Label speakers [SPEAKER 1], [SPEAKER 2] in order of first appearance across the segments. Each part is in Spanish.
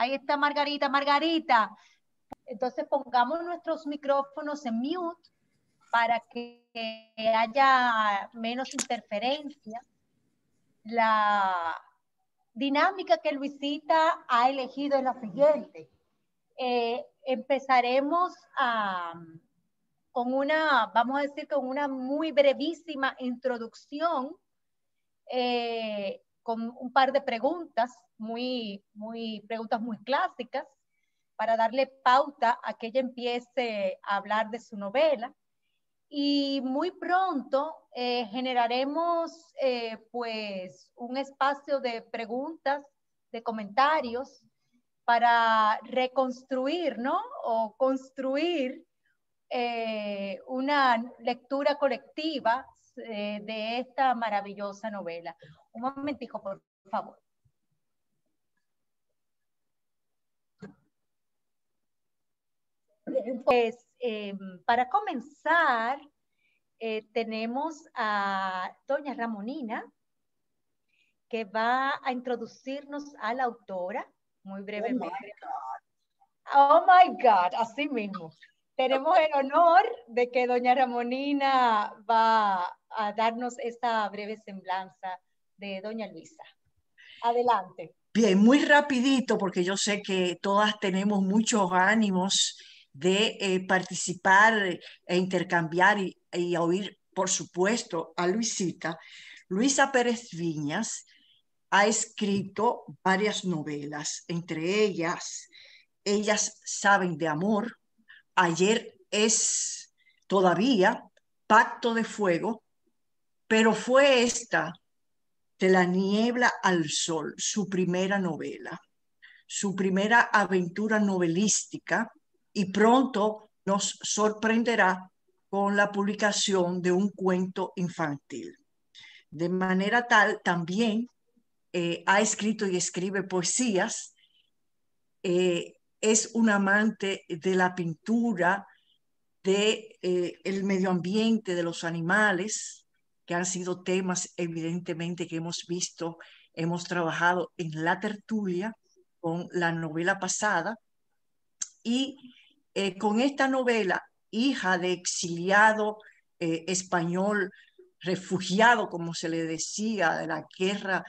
[SPEAKER 1] Ahí está Margarita. Margarita, entonces pongamos nuestros micrófonos en mute para que haya menos interferencia. La dinámica que Luisita ha elegido es la siguiente. Empezaremos con una, vamos a decir, con una muy brevísima introducción, con un par de preguntas, preguntas muy clásicas, para darle pauta a que ella empiece a hablar de su novela. Y muy pronto generaremos pues un espacio de preguntas, de comentarios, para reconstruir, ¿no? O construir una lectura colectiva de esta maravillosa novela. Un momentico, por favor. Pues, para comenzar, tenemos a doña Ramonina, que va a introducirnos a la autora, muy brevemente. Oh my God, así mismo. Tenemos el honor de que doña Ramonina va a darnos esta breve semblanza de doña Luisa. Adelante.
[SPEAKER 2] Bien, muy rapidito, porque yo sé que todas tenemos muchos ánimos de participar e intercambiar y oír, por supuesto, a Luisita. Luisa Pérez Viñas ha escrito varias novelas, entre ellas saben de amor, ayer es todavía Pacto de Fuego, pero fue esta, De la niebla al sol, su primera novela, su primera aventura novelística, y pronto nos sorprenderá con la publicación de un cuento infantil. De manera tal, también ha escrito y escribe poesías, es un amante de la pintura, de el medio ambiente, de los animales, que han sido temas evidentemente que hemos visto, hemos trabajado en la tertulia con la novela pasada, y con esta novela, hija de exiliado español, refugiado, como se le decía, de la guerra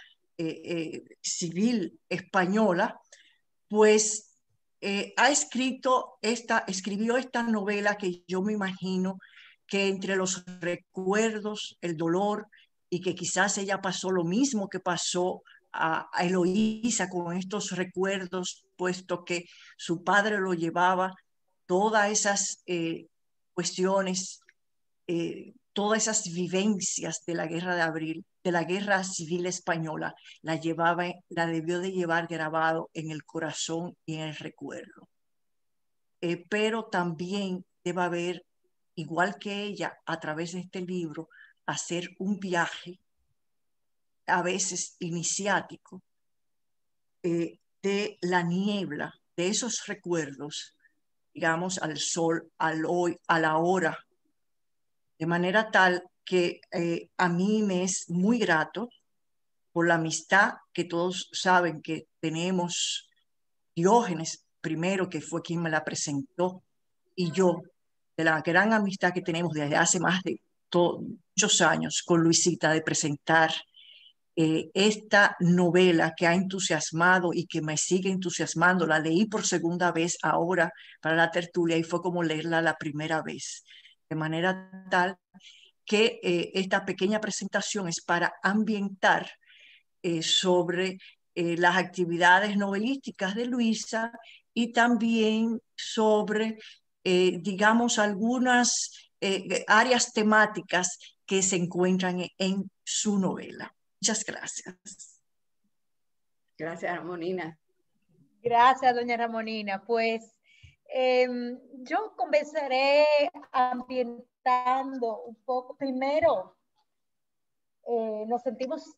[SPEAKER 2] civil española, pues escribió esta novela que yo me imagino que entre los recuerdos, el dolor, y que quizás ella pasó lo mismo que pasó a Eloísa con estos recuerdos, puesto que su padre lo llevaba, todas esas cuestiones, todas esas vivencias de la guerra de abril, de la guerra civil española, la debió de llevar grabado en el corazón y en el recuerdo. Pero también debe haber, igual que ella, a través de este libro, hacer un viaje, a veces iniciático, de la niebla, de esos recuerdos, digamos, al sol, al hoy, a la hora, de manera tal que a mí me es muy grato por la amistad que todos saben que tenemos. Diógenes primero, que fue quien me la presentó, y yo, de la gran amistad que tenemos desde hace más de muchos años con Luisita, de presentar esta novela que ha entusiasmado y que me sigue entusiasmando. La leí por segunda vez ahora para la tertulia y fue como leerla la primera vez, de manera tal que esta pequeña presentación es para ambientar sobre las actividades novelísticas de Luisa, y también sobre, digamos, algunas áreas temáticas que se encuentran en su novela. Muchas gracias.
[SPEAKER 3] Gracias, Ramonina.
[SPEAKER 1] Gracias, doña Ramonina. Pues yo comenzaré ambientando un poco. Primero, nos sentimos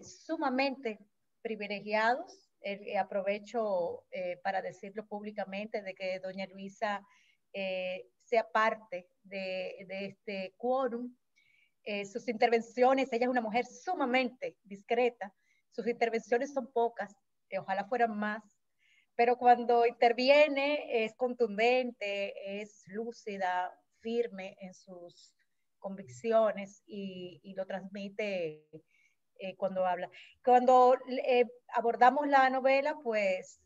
[SPEAKER 1] sumamente privilegiados. Aprovecho para decirlo públicamente de que doña Luisa sea parte de este quórum. Sus intervenciones, ella es una mujer sumamente discreta, sus intervenciones son pocas, ojalá fueran más, pero cuando interviene es contundente, es lúcida, firme en sus convicciones y lo transmite cuando habla. Cuando abordamos la novela, pues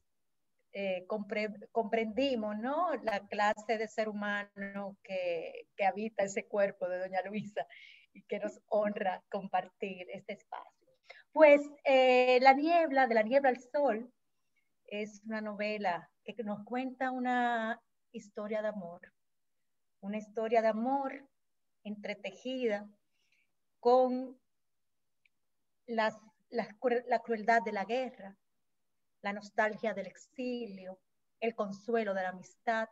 [SPEAKER 1] comprendimos, ¿no?, la clase de ser humano que habita ese cuerpo de doña Luisa y que nos honra compartir este espacio. Pues La niebla, de la niebla al sol, es una novela que nos cuenta una historia de amor entretejida con la crueldad de la guerra, la nostalgia del exilio, el consuelo de la amistad,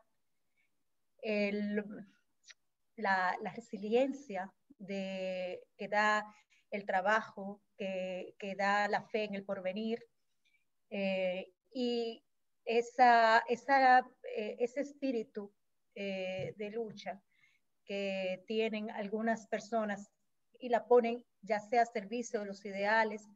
[SPEAKER 1] la resiliencia que da el trabajo, que da la fe en el porvenir, y ese espíritu de lucha que tienen algunas personas y la ponen ya sea a servicio de los ideales,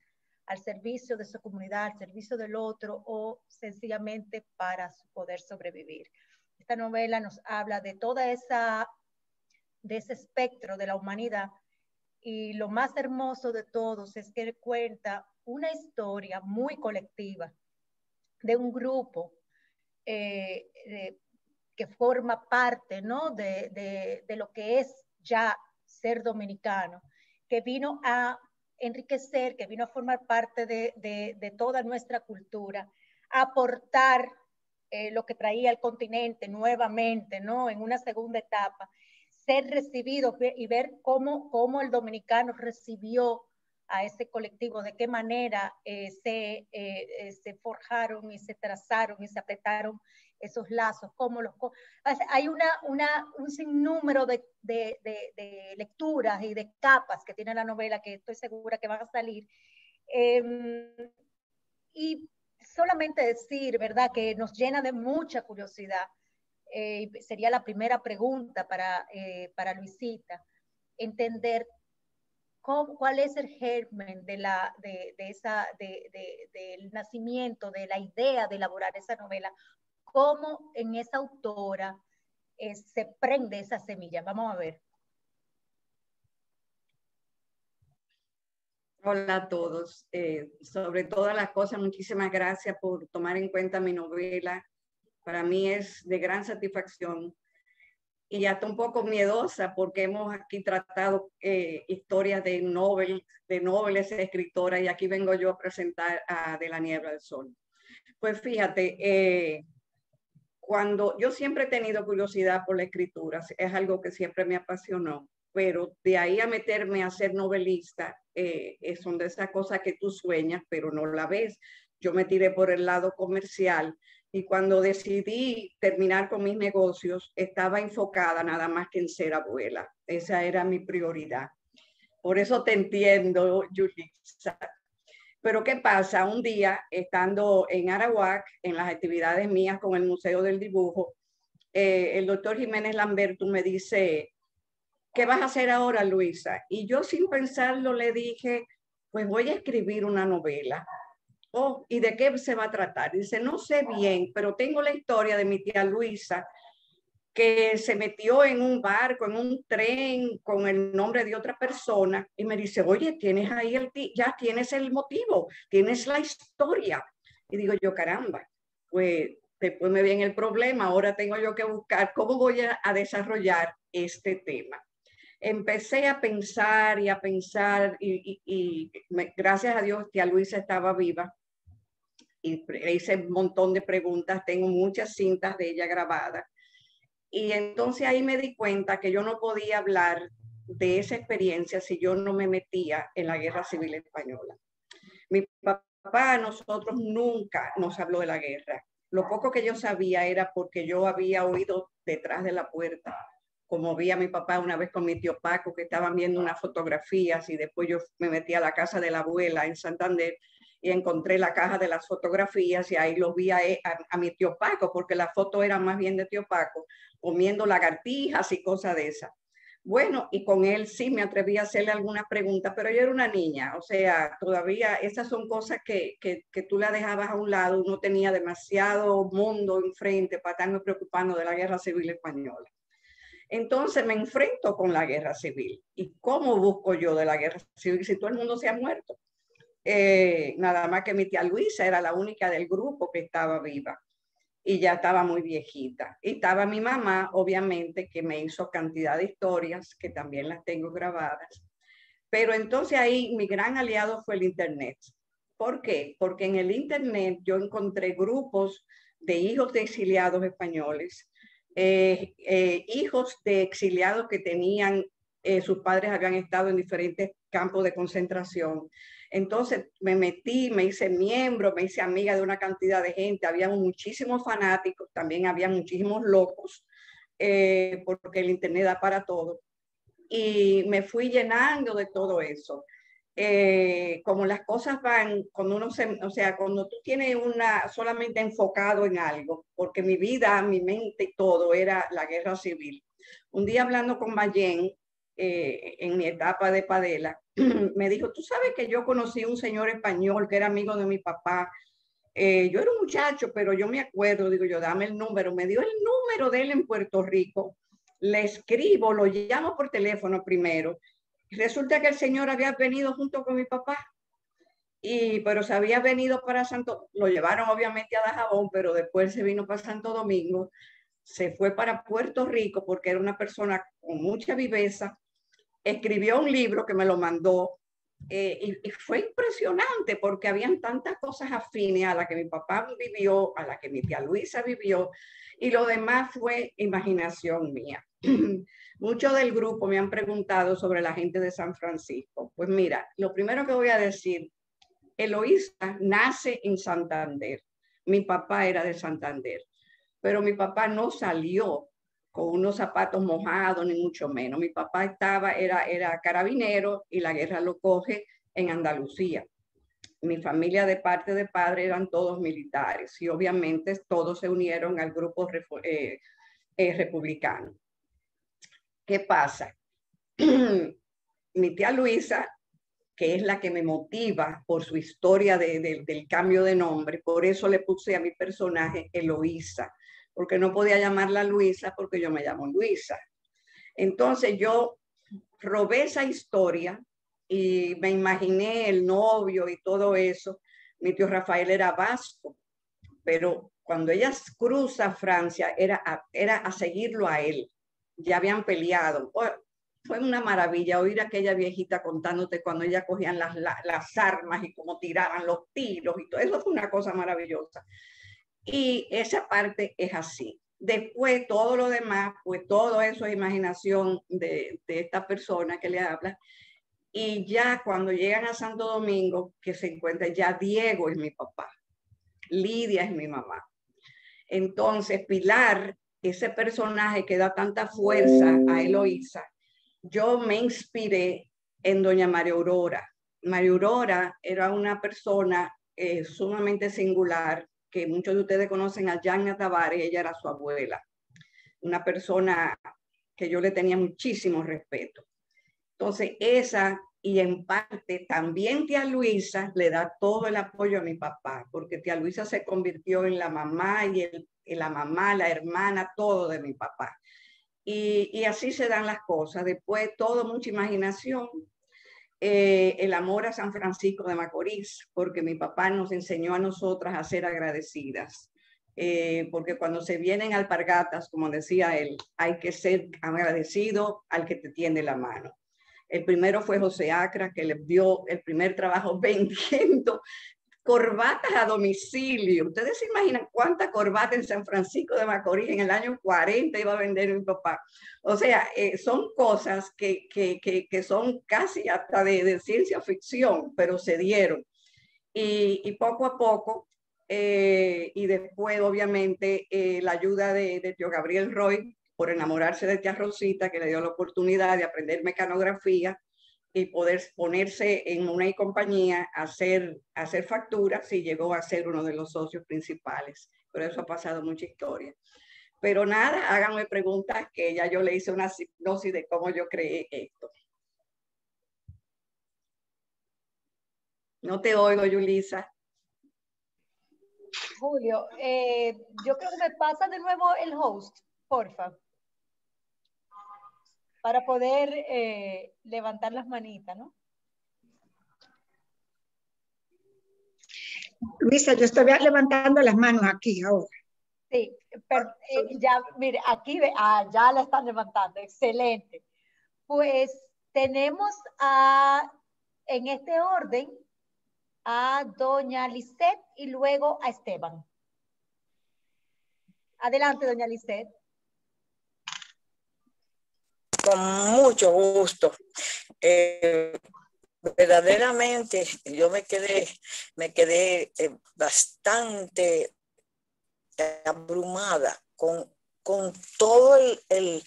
[SPEAKER 1] al servicio de su comunidad, al servicio del otro o sencillamente para poder sobrevivir. Esta novela nos habla de de ese espectro de la humanidad, y lo más hermoso de todos es que cuenta una historia muy colectiva de un grupo que forma parte, ¿no?, de lo que es ya ser dominicano, que vino a enriquecer, que vino a formar parte de toda nuestra cultura, a aportar lo que traía el continente nuevamente, ¿no?, en una segunda etapa, ser recibido y ver cómo el dominicano recibió a ese colectivo, de qué manera se forjaron y se trazaron y se apretaron esos lazos, hay un sinnúmero de lecturas y de capas que tiene la novela que estoy segura que van a salir. Y solamente decir, ¿verdad?, que nos llena de mucha curiosidad. Sería la primera pregunta para Luisita, entender cuál es el germen del nacimiento, de la idea de elaborar esa novela, cómo en esa autora se prende esa semilla. Vamos a ver.
[SPEAKER 3] Hola a todos. Sobre todas las cosas, muchísimas gracias por tomar en cuenta mi novela. Para mí es de gran satisfacción y hasta un poco miedosa, porque hemos aquí tratado historias de nobles escritoras, y aquí vengo yo a presentar a De la niebla al sol. Pues fíjate, cuando yo siempre he tenido curiosidad por la escritura, es algo que siempre me apasionó, pero de ahí a meterme a ser novelista, son de esas cosas que tú sueñas, pero no la ves. Yo me tiré por el lado comercial, y cuando decidí terminar con mis negocios, estaba enfocada nada más que en ser abuela. Esa era mi prioridad. Por eso te entiendo, Yulisa. Pero ¿qué pasa? Un día, estando en Arawak, en las actividades mías con el Museo del Dibujo, el doctor Jiménez Lamberto me dice: ¿qué vas a hacer ahora, Luisa? Y yo, sin pensarlo, le dije: pues voy a escribir una novela. Oh, ¿y de qué se va a tratar? Dice: no sé bien, pero tengo la historia de mi tía Luisa, que se metió en un barco, en un tren, con el nombre de otra persona, y me dice: oye, tienes ahí ya tienes el motivo, tienes la historia. Y digo yo: caramba, pues después me viene el problema, ahora tengo yo que buscar cómo voy a desarrollar este tema. Empecé a pensar y a pensar, y gracias a Dios tía Luisa estaba viva, y hice un montón de preguntas, tengo muchas cintas de ella grabadas. Y entonces ahí me di cuenta que yo no podía hablar de esa experiencia si yo no me metía en la Guerra Civil Española. Mi papá a nosotros nunca nos habló de la guerra. Lo poco que yo sabía era porque yo había oído detrás de la puerta, como vi a mi papá una vez con mi tío Paco, que estaban viendo unas fotografías, y después yo me metí a la casa de la abuela en Santander y encontré la caja de las fotografías, y ahí lo vi a mi tío Paco, porque la foto era más bien de tío Paco, comiendo lagartijas y cosas de esas. Bueno, y con él sí me atreví a hacerle algunas preguntas, pero yo era una niña, o sea, todavía esas son cosas que tú la dejabas a un lado, uno tenía demasiado mundo enfrente para estarme preocupando de la Guerra Civil Española. Entonces me enfrento con la Guerra Civil. ¿Y cómo busco yo de la Guerra Civil si todo el mundo se ha muerto? Nada más que mi tía Luisa era la única del grupo que estaba viva y ya estaba muy viejita. Y estaba mi mamá, obviamente, que me hizo cantidad de historias, que también las tengo grabadas. Pero entonces ahí mi gran aliado fue el Internet. ¿Por qué? Porque en el Internet yo encontré grupos de hijos de exiliados españoles, hijos de exiliados que tenían, sus padres habían estado en diferentes campos de concentración. Entonces me metí, me hice miembro, me hice amiga de una cantidad de gente, había muchísimos fanáticos, también había muchísimos locos, porque el Internet da para todo. Y me fui llenando de todo eso. Como las cosas van, cuando uno o sea, cuando tú tienes solamente enfocado en algo, porque mi vida, mi mente y todo era la guerra civil. Un día hablando con Mayen, en mi etapa de Padela, me dijo, tú sabes que yo conocí un señor español que era amigo de mi papá. Yo era un muchacho, pero yo me acuerdo, digo yo, dame el número. Me dio el número de él en Puerto Rico. Le escribo, lo llamo por teléfono primero. Resulta que el señor había venido junto con mi papá, pero se había venido para lo llevaron obviamente a Dajabón, pero después se vino para Santo Domingo, se fue para Puerto Rico porque era una persona con mucha viveza, escribió un libro que me lo mandó, y fue impresionante porque habían tantas cosas afines a la que mi papá vivió, a la que mi tía Luisa vivió, y lo demás fue imaginación mía. Muchos del grupo me han preguntado sobre la gente de San Francisco. Pues mira, lo primero que voy a decir, Eloísa nace en Santander. Mi papá era de Santander, pero mi papá no salió con unos zapatos mojados, ni mucho menos. Mi papá era carabinero y la guerra lo coge en Andalucía. Mi familia de parte de padre eran todos militares y obviamente todos se unieron al grupo republicano. ¿Qué pasa? Mi tía Luisa, que es la que me motiva por su historia del cambio de nombre, por eso le puse a mi personaje Eloísa, porque no podía llamarla Luisa porque yo me llamo Luisa. Entonces yo robé esa historia y me imaginé el novio y todo eso. Mi tío Rafael era vasco, pero cuando ella cruza Francia era a seguirlo a él. Ya habían peleado. Fue una maravilla oír a aquella viejita contándote cuando ella cogían las armas y cómo tiraban los tiros y todo eso. Fue una cosa maravillosa. Y esa parte es así. Después todo lo demás, pues todo eso es imaginación de esta persona que le habla. Y ya cuando llegan a Santo Domingo, que se encuentra, ya Diego es mi papá, Lidia es mi mamá. Entonces Pilar, ese personaje que da tanta fuerza a Eloísa, yo me inspiré en doña María Aurora. María Aurora era una persona sumamente singular, que muchos de ustedes conocen a Yagna Tavares, ella era su abuela, una persona que yo le tenía muchísimo respeto. Entonces esa, y en parte también tía Luisa le da todo el apoyo a mi papá, porque tía Luisa se convirtió en la mamá y la mamá, la hermana, todo de mi papá. Y así se dan las cosas. Después todo, mucha imaginación. El amor a San Francisco de Macorís, porque mi papá nos enseñó a nosotras a ser agradecidas. Porque cuando se vienen alpargatas, como decía él, hay que ser agradecido al que te tiende la mano. El primero fue José Acra, que le dio el primer trabajo vendiendo corbatas a domicilio. Ustedes se imaginan cuánta corbata en San Francisco de Macorís en el año 40 iba a vender mi papá. O sea, son cosas que son casi hasta de ciencia ficción, pero se dieron. Y poco a poco, y después obviamente la ayuda de tío Gabriel Roy, por enamorarse de tía Rosita, que le dio la oportunidad de aprender mecanografía y poder ponerse en una compañía a hacer facturas, y llegó a ser uno de los socios principales. Pero eso ha pasado mucha historia. Pero nada, háganme preguntas que ya yo le hice una hipnosis de cómo yo creé esto. No te oigo, Yulisa.
[SPEAKER 1] Julio, yo creo que me pasa de nuevo el host, porfa, para poder levantar las manitas, ¿no?
[SPEAKER 4] Luisa, yo estoy levantando las manos aquí ahora.
[SPEAKER 1] Sí, pero ya, mire, aquí ya la están levantando, excelente. Pues tenemos en este orden a doña Lisette y luego a Esteban. Adelante, doña Lisette.
[SPEAKER 5] Con mucho gusto. Verdaderamente yo me quedé bastante abrumada con todo el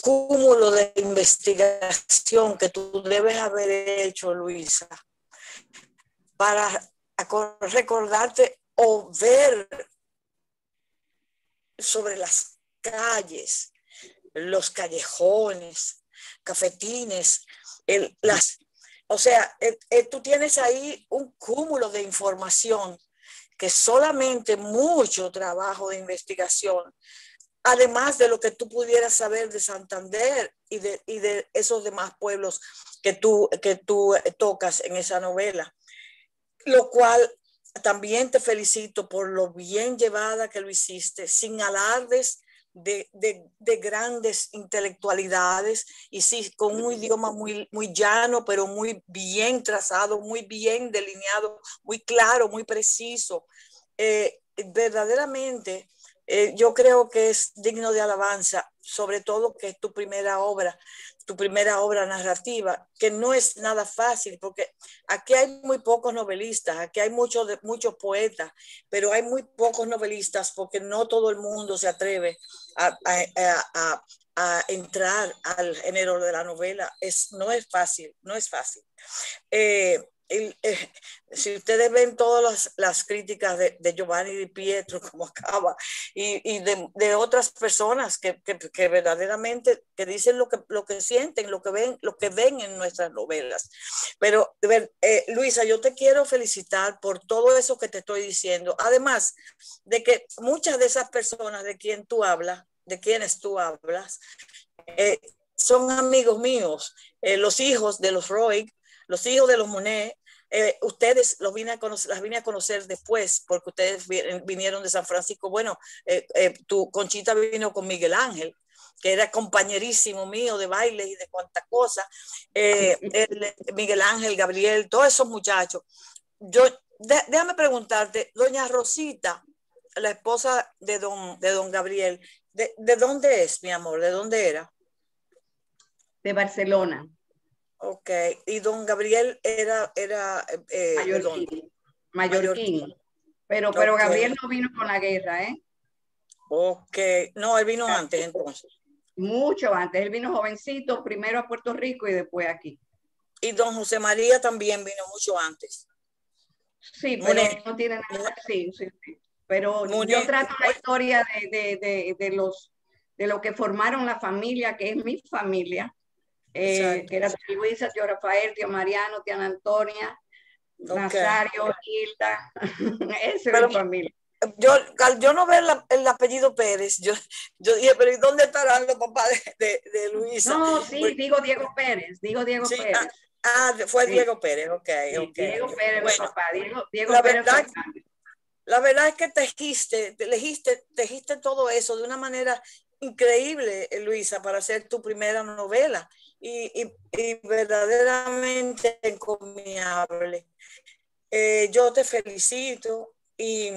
[SPEAKER 5] cúmulo de investigación que tú debes haber hecho, Luisa, para recordarte o ver sobre las calles, los callejones, cafetines, o sea, tú tienes ahí un cúmulo de información que solamente mucho trabajo de investigación, además de lo que tú pudieras saber de Santander y de esos demás pueblos que tú tocas en esa novela, lo cual también te felicito por lo bien llevada que lo hiciste, sin alardes de grandes intelectualidades, y sí, con un idioma muy llano, pero muy bien trazado, muy bien delineado, muy claro, muy preciso. Verdaderamente, yo creo que es digno de alabanza, sobre todo que es tu primera obra narrativa, que no es nada fácil, porque aquí hay muy pocos novelistas, aquí hay muchos poetas, pero hay muy pocos novelistas porque no todo el mundo se atreve a entrar al género de la novela. No es fácil. Si ustedes ven todas las críticas de Giovanni Di Pietro, como acaba, y de otras personas que verdaderamente que dicen lo que sienten, lo que ven en nuestras novelas. Pero, Luisa, yo te quiero felicitar por todo eso que te estoy diciendo. Además de que muchas de esas personas de quienes tú hablas, son amigos míos, los hijos de los Roig, los hijos de los Monet. Ustedes las vine a conocer después, porque ustedes vinieron de San Francisco. Bueno, tu Conchita vino con Miguel Ángel, que era compañerísimo mío de baile y de cuantas cosas. Miguel Ángel, Gabriel, todos esos muchachos. Déjame preguntarte, doña Rosita, la esposa de don Gabriel, ¿de dónde es, mi amor? ¿De dónde era?
[SPEAKER 3] De Barcelona.
[SPEAKER 5] Ok, y don Gabriel era
[SPEAKER 3] Mallorquín. Pero
[SPEAKER 5] okay.
[SPEAKER 3] Gabriel no vino con la guerra, ¿eh?
[SPEAKER 5] Ok, no, él vino antes entonces.
[SPEAKER 3] Mucho antes, él vino jovencito, primero a Puerto Rico y después aquí.
[SPEAKER 5] Y don José María también vino mucho antes.
[SPEAKER 3] Sí, pero no tiene nada, sí. Pero yo trato la historia de lo que formaron la familia, que es mi familia. Que era tío Luisa, tío Rafael, tío Mariano, tía Antonia, Nazario, Hilda. Esa es mi familia.
[SPEAKER 5] Yo no veo el apellido Pérez. Yo dije, pero ¿y dónde estarán los papás de Luisa?
[SPEAKER 3] No, sí, porque digo Diego Pérez. Pérez.
[SPEAKER 5] Fue Diego Pérez, ok.
[SPEAKER 3] Diego Pérez, bueno, papá. Diego
[SPEAKER 5] la
[SPEAKER 3] Pérez.
[SPEAKER 5] La verdad es que tejiste todo eso de una manera increíble, Luisa, para hacer tu primera novela, y verdaderamente encomiable. Yo te felicito y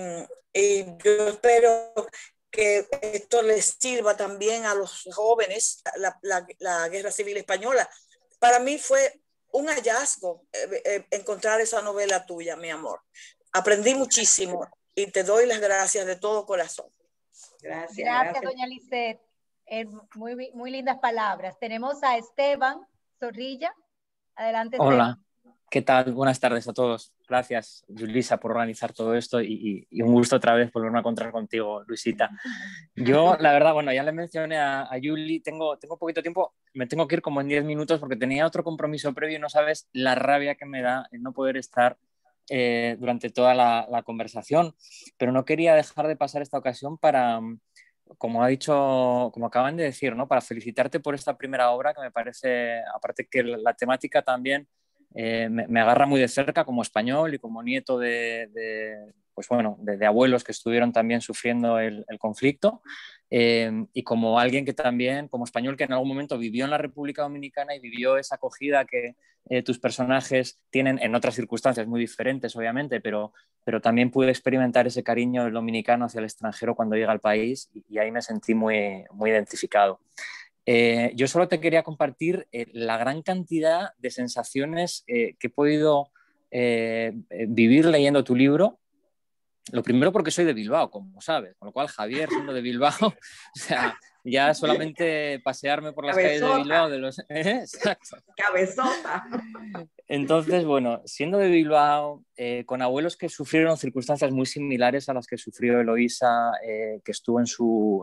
[SPEAKER 5] yo espero que esto les sirva también a los jóvenes, la Guerra Civil Española. Para mí fue un hallazgo encontrar esa novela tuya, mi amor. Aprendí muchísimo y te doy las gracias de todo corazón.
[SPEAKER 1] Gracias, doña Lisette. Muy lindas palabras. Tenemos a Esteban Zorrilla. Adelante,
[SPEAKER 6] Hola,
[SPEAKER 1] Esteban.
[SPEAKER 6] ¿Qué tal? Buenas tardes a todos. Gracias, Julissa, por organizar todo esto y un gusto otra vez volverme a encontrar contigo, Luisita. Yo, la verdad, bueno, ya le mencioné a Juli, tengo poquito tiempo, me tengo que ir como en 10 minutos porque tenía otro compromiso previo y no sabes la rabia que me da el no poder estar durante toda la conversación, pero no quería dejar de pasar esta ocasión para, como ha dicho, como acaban de decir, ¿no? Para felicitarte por esta primera obra que me parece, aparte que la temática también me agarra muy de cerca como español y como nieto pues bueno, de abuelos que estuvieron también sufriendo el conflicto, y como alguien que también, como español que en algún momento vivió en la República Dominicana y vivió esa acogida que tus personajes tienen en otras circunstancias muy diferentes, obviamente, pero también pude experimentar ese cariño del dominicano hacia el extranjero cuando llega al país y ahí me sentí muy, muy identificado. Yo solo te quería compartir la gran cantidad de sensaciones que he podido vivir leyendo tu libro. Lo primero porque soy de Bilbao, como sabes, con lo cual Javier, siendo de Bilbao, o sea, ya solamente pasearme por las calles de Bilbao de los... Exacto.
[SPEAKER 3] Cabezota.
[SPEAKER 6] Entonces, bueno, siendo de Bilbao, con abuelos que sufrieron circunstancias muy similares a las que sufrió Eloísa, que estuvo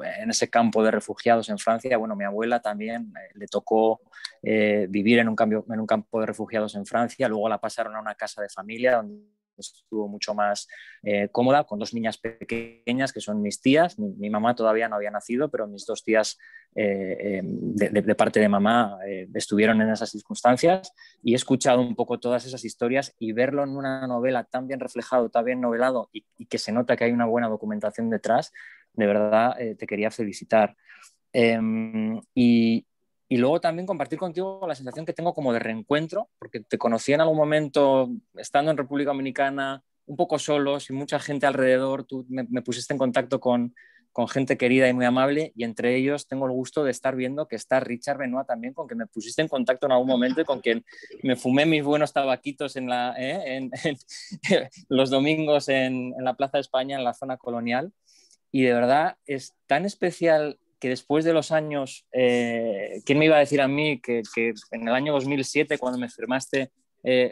[SPEAKER 6] en ese campo de refugiados en Francia, bueno, mi abuela también le tocó vivir en un campo de refugiados en Francia, luego la pasaron a una casa de familia donde estuvo mucho más cómoda, con 2 niñas pequeñas que son mis tías. Mi mamá todavía no había nacido, pero mis 2 tías de parte de mamá estuvieron en esas circunstancias y he escuchado un poco todas esas historias y verlo en una novela tan bien reflejado, tan bien novelado y que se nota que hay una buena documentación detrás, de verdad te quería felicitar. Y luego también compartir contigo la sensación que tengo como de reencuentro, porque te conocí en algún momento estando en República Dominicana, un poco solo, sin mucha gente alrededor. Tú me pusiste en contacto con gente querida y muy amable, y entre ellos tengo el gusto de estar viendo que está Richard Benoit también, con quien me pusiste en contacto en algún momento y con quien me fumé mis buenos tabaquitos en los domingos en la Plaza de España, en la zona colonial. Y de verdad es tan especial que después de los años, ¿quién me iba a decir a mí que en el año 2007, cuando me firmaste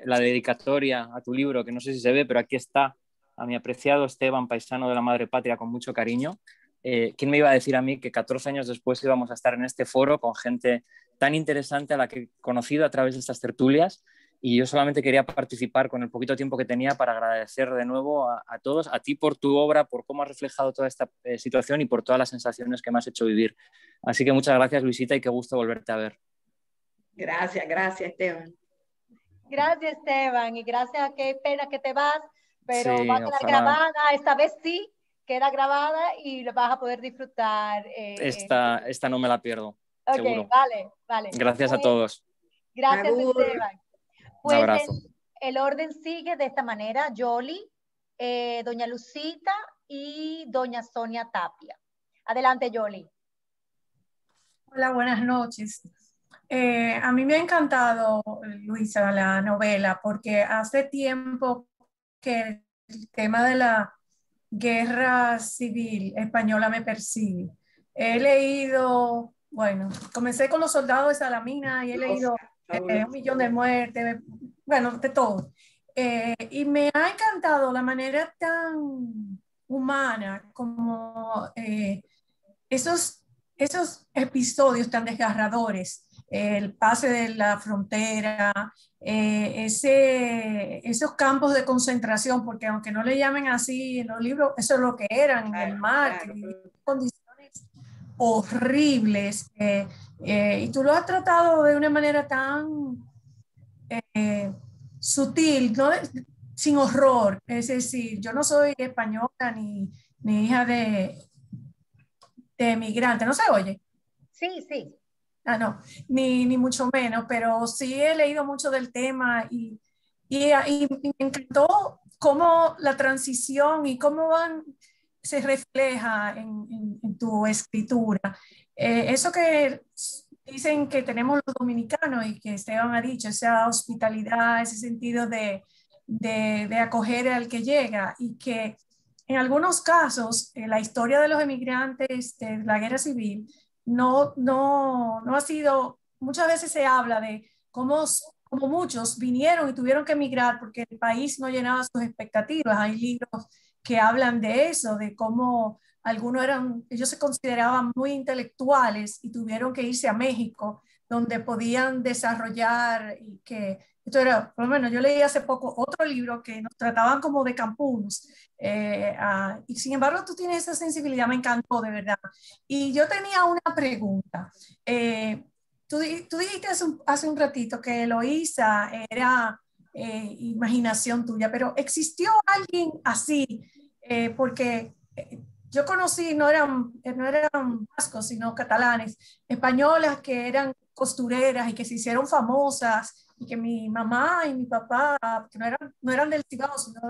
[SPEAKER 6] la dedicatoria a tu libro, que no sé si se ve, pero aquí está, a mi apreciado Esteban, paisano de la madre patria, con mucho cariño, ¿quién me iba a decir a mí que 14 años después íbamos a estar en este foro con gente tan interesante a la que he conocido a través de estas tertulias? Y yo solamente quería participar con el poquito tiempo que tenía para agradecer de nuevo a todos, a ti por tu obra, por cómo has reflejado toda esta situación y por todas las sensaciones que me has hecho vivir. Así que muchas gracias, Luisita, y qué gusto volverte a ver.
[SPEAKER 3] Gracias, Esteban.
[SPEAKER 1] Gracias, Esteban, y gracias, qué pena que te vas, pero
[SPEAKER 6] Sí,
[SPEAKER 1] va a quedar grabada, esta vez sí, queda grabada y lo vas a poder disfrutar.
[SPEAKER 6] Esta no me la pierdo, seguro.
[SPEAKER 1] Vale.
[SPEAKER 6] Gracias a todos.
[SPEAKER 1] Gracias, Esteban.
[SPEAKER 6] Un abrazo.
[SPEAKER 1] El orden sigue de esta manera: Yoli, doña Lucita y doña Sonia Tapia. Adelante, Yoli.
[SPEAKER 7] Hola, buenas noches. A mí me ha encantado, Luisa, la novela, porque hace tiempo que el tema de la guerra civil española me persigue. He leído, bueno, comencé con Los soldados de Salamina y he leído 1.000.000 de muertes, bueno, de todo. Y me ha encantado la manera tan humana como esos episodios tan desgarradores, el pase de la frontera, esos campos de concentración, porque aunque no le llamen así en los libros, eso es lo que eran, en el mar, claro. Condiciones horribles, y tú lo has tratado de una manera tan sutil, ¿no? Sin horror. Es decir, yo no soy española ni hija de migrante, ¿no se oye?
[SPEAKER 1] Sí.
[SPEAKER 7] Ah, no, ni mucho menos, pero sí he leído mucho del tema y me encantó cómo la transición y cómo se refleja en tu escritura. Eso que dicen que tenemos los dominicanos y que Esteban ha dicho, esa hospitalidad, ese sentido de acoger al que llega, y que en algunos casos la historia de los emigrantes de la guerra civil no ha sido, muchas veces se habla de cómo como muchos, vinieron y tuvieron que emigrar porque el país no llenaba sus expectativas. Hay libros que hablan de eso, de cómo algunos ellos se consideraban muy intelectuales y tuvieron que irse a México, donde podían desarrollar y que esto era, por lo menos yo leí hace poco otro libro que nos trataban como de Campus, y sin embargo tú tienes esa sensibilidad, me encantó de verdad. Y yo tenía una pregunta. Tú dijiste hace un ratito que Eloísa era imaginación tuya, pero ¿existió alguien así? Porque yo conocí, no eran vascos, sino catalanes, españolas que eran costureras y que se hicieron famosas, y que mi mamá y mi papá, que no eran del Cibao, sino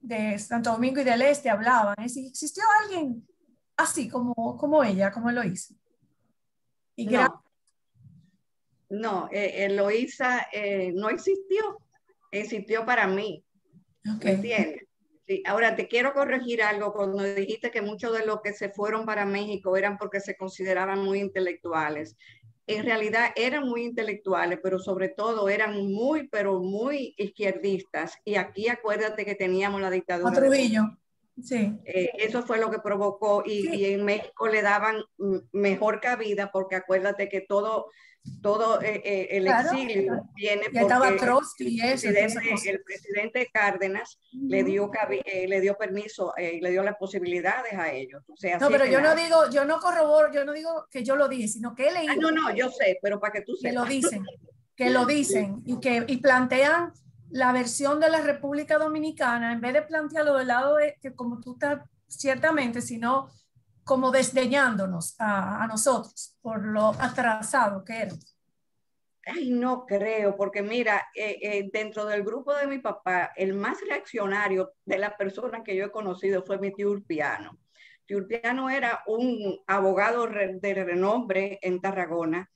[SPEAKER 7] de Santo Domingo y del Este, hablaban. Es decir, ¿existió alguien así como ella, como Eloísa? Y
[SPEAKER 3] no, Eloísa no existió para mí.
[SPEAKER 7] Okay.
[SPEAKER 3] ¿Me entiendes? Sí, ahora te quiero corregir algo cuando dijiste que muchos de los que se fueron para México eran porque se consideraban muy intelectuales. En realidad eran muy intelectuales, pero sobre todo eran muy, pero muy izquierdistas. Y aquí acuérdate que teníamos la dictadura.
[SPEAKER 7] Trujillo. Sí.
[SPEAKER 3] Eso fue lo que provocó, y en México le daban mejor cabida, porque acuérdate que todo el exilio viene porque el presidente Cárdenas le dio permiso, le dio las posibilidades a ellos. O sea,
[SPEAKER 7] no, pero yo no digo, yo no corroboro, yo no digo que yo lo dije, sino que he leído.
[SPEAKER 3] No, yo sé, pero para que tú sepas.
[SPEAKER 7] Que lo dicen y plantean la versión de la República Dominicana, en vez de plantearlo del lado de que como tú estás ciertamente, sino como desdeñándonos a nosotros por lo atrasado que éramos.
[SPEAKER 3] Ay, no creo, porque mira, dentro del grupo de mi papá, el más reaccionario de las personas que yo he conocido fue mi tío Urpiano. Tío Urpiano era un abogado de renombre en Tarragona,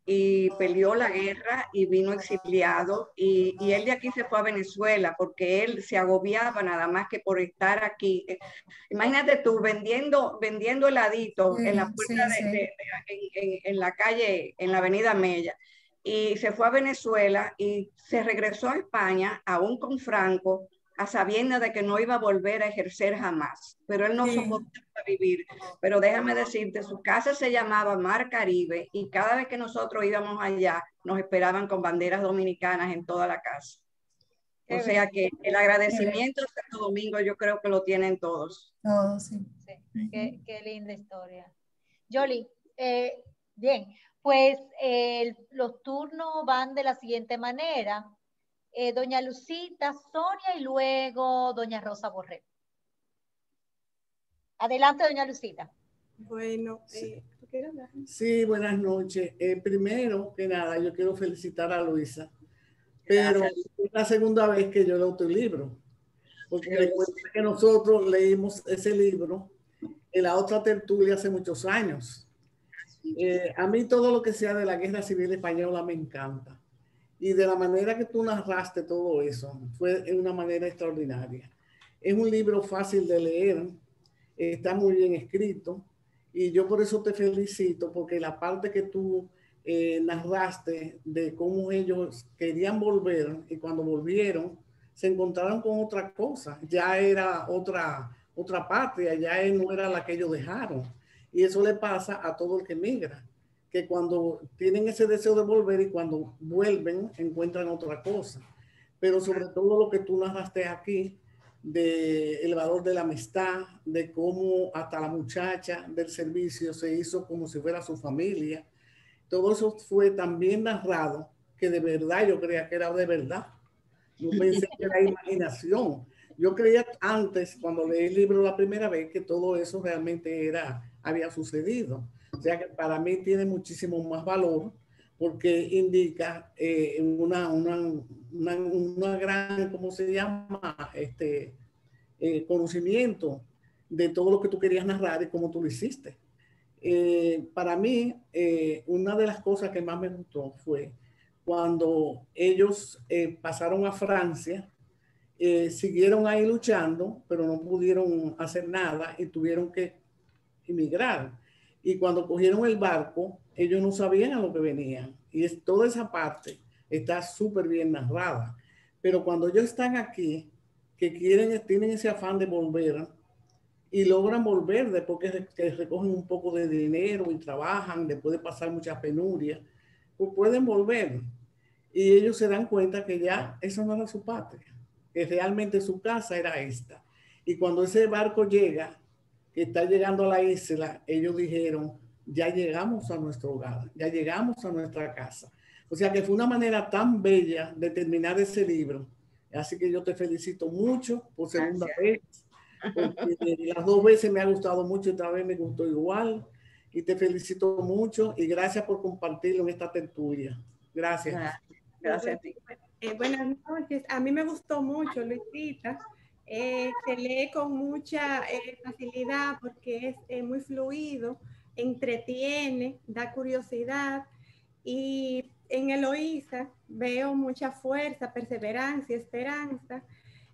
[SPEAKER 3] y peleó la guerra y vino exiliado, y él de aquí se fue a Venezuela porque él se agobiaba nada más que por estar aquí. Imagínate tú vendiendo heladitos en la puerta en la calle, en la avenida Mella, y se fue a Venezuela y se regresó a España aún con Franco, a sabiendas de que no iba a volver a ejercer jamás, pero él no soportaba vivir. Pero déjame decirte, su casa se llamaba Mar Caribe, y cada vez que nosotros íbamos allá, nos esperaban con banderas dominicanas en toda la casa. O sea que el agradecimiento de Santo Domingo yo creo que lo tienen todos.
[SPEAKER 7] Sí.
[SPEAKER 1] Qué linda historia. Yoli, bien, pues los turnos van de la siguiente manera. Doña Lucita, Sonia y luego doña Rosa Borrell. Adelante, doña Lucita.
[SPEAKER 8] Bueno,
[SPEAKER 2] sí, buenas noches. Primero que nada, yo quiero felicitar a Luisa, pero es la segunda vez que yo leo tu libro, porque recuerdo que nosotros leímos ese libro en la otra tertulia hace muchos años. A mí todo lo que sea de la Guerra Civil Española me encanta. Y de la manera que tú narraste todo eso, fue de una manera extraordinaria. Es un libro fácil de leer, está muy bien escrito, y yo por eso te felicito, porque la parte que tú narraste de cómo ellos querían volver, y cuando volvieron, se encontraron con otra cosa, ya era otra patria, ya no era la que ellos dejaron. Y eso le pasa a todo el que migra, que cuando tienen ese deseo de volver y cuando vuelven encuentran otra cosa. Pero sobre todo lo que tú narraste aquí, de el valor de la amistad, de cómo hasta la muchacha del servicio se hizo como si fuera su familia. Todo eso fue tan bien narrado que de verdad yo creía que era de verdad. No pensé que era imaginación. Yo creía antes, cuando leí el libro la primera vez, que todo eso realmente había sucedido. O sea que para mí tiene muchísimo más valor, porque indica una gran, ¿cómo se llama? Conocimiento de todo lo que tú querías narrar y cómo tú lo hiciste. Para mí, una de las cosas que más me gustó fue cuando ellos pasaron a Francia, siguieron ahí luchando, pero no pudieron hacer nada y tuvieron que emigrar. Y cuando cogieron el barco, ellos no sabían a lo que venían. Y toda esa parte
[SPEAKER 8] está súper bien narrada. Pero cuando ellos están aquí, que tienen ese afán de volver y logran volver después que recogen un poco de dinero y trabajan, después de pasar muchas penurias, pues pueden volver. Y ellos se dan cuenta que ya eso no era su patria, que realmente su casa era esta. Y cuando ese barco llega, que está llegando a la isla, ellos dijeron, ya llegamos a nuestro hogar, ya llegamos a nuestra casa. O sea que fue una manera tan bella de terminar ese libro. Así que yo te felicito mucho por segunda vez, porque las 2 veces me ha gustado mucho y otra vez me gustó igual. Y te felicito mucho y gracias por compartirlo en esta tertulia. Gracias.
[SPEAKER 3] Gracias a ti.
[SPEAKER 9] Buenas noches. A mí me gustó mucho, Luisita. Se lee con mucha facilidad porque es muy fluido, entretiene, da curiosidad. Y en Eloísa veo mucha fuerza, perseverancia, esperanza.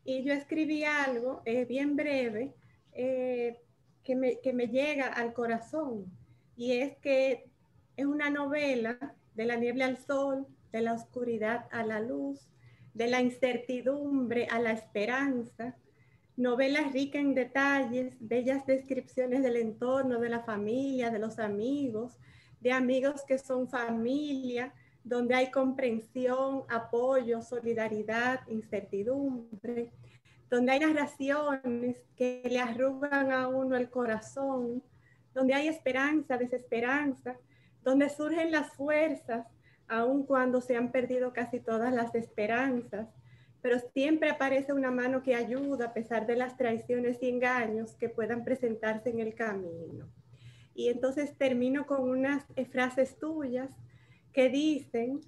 [SPEAKER 9] Y yo escribí algo bien breve que me llega al corazón. Y es que es una novela de la niebla al sol, de la oscuridad a la luz, de la incertidumbre a la esperanza. Novela rica en detalles, bellas descripciones del entorno, de la familia, de los amigos, de amigos que son familia, donde hay comprensión, apoyo, solidaridad, incertidumbre, donde hay narraciones que le arrugan a uno el corazón, donde hay esperanza, desesperanza, donde surgen las fuerzas, aun cuando se han perdido casi todas las esperanzas, pero siempre aparece una mano que ayuda a pesar de las traiciones y engaños que puedan presentarse en el camino. Y entonces termino con unas frases tuyas que dicen,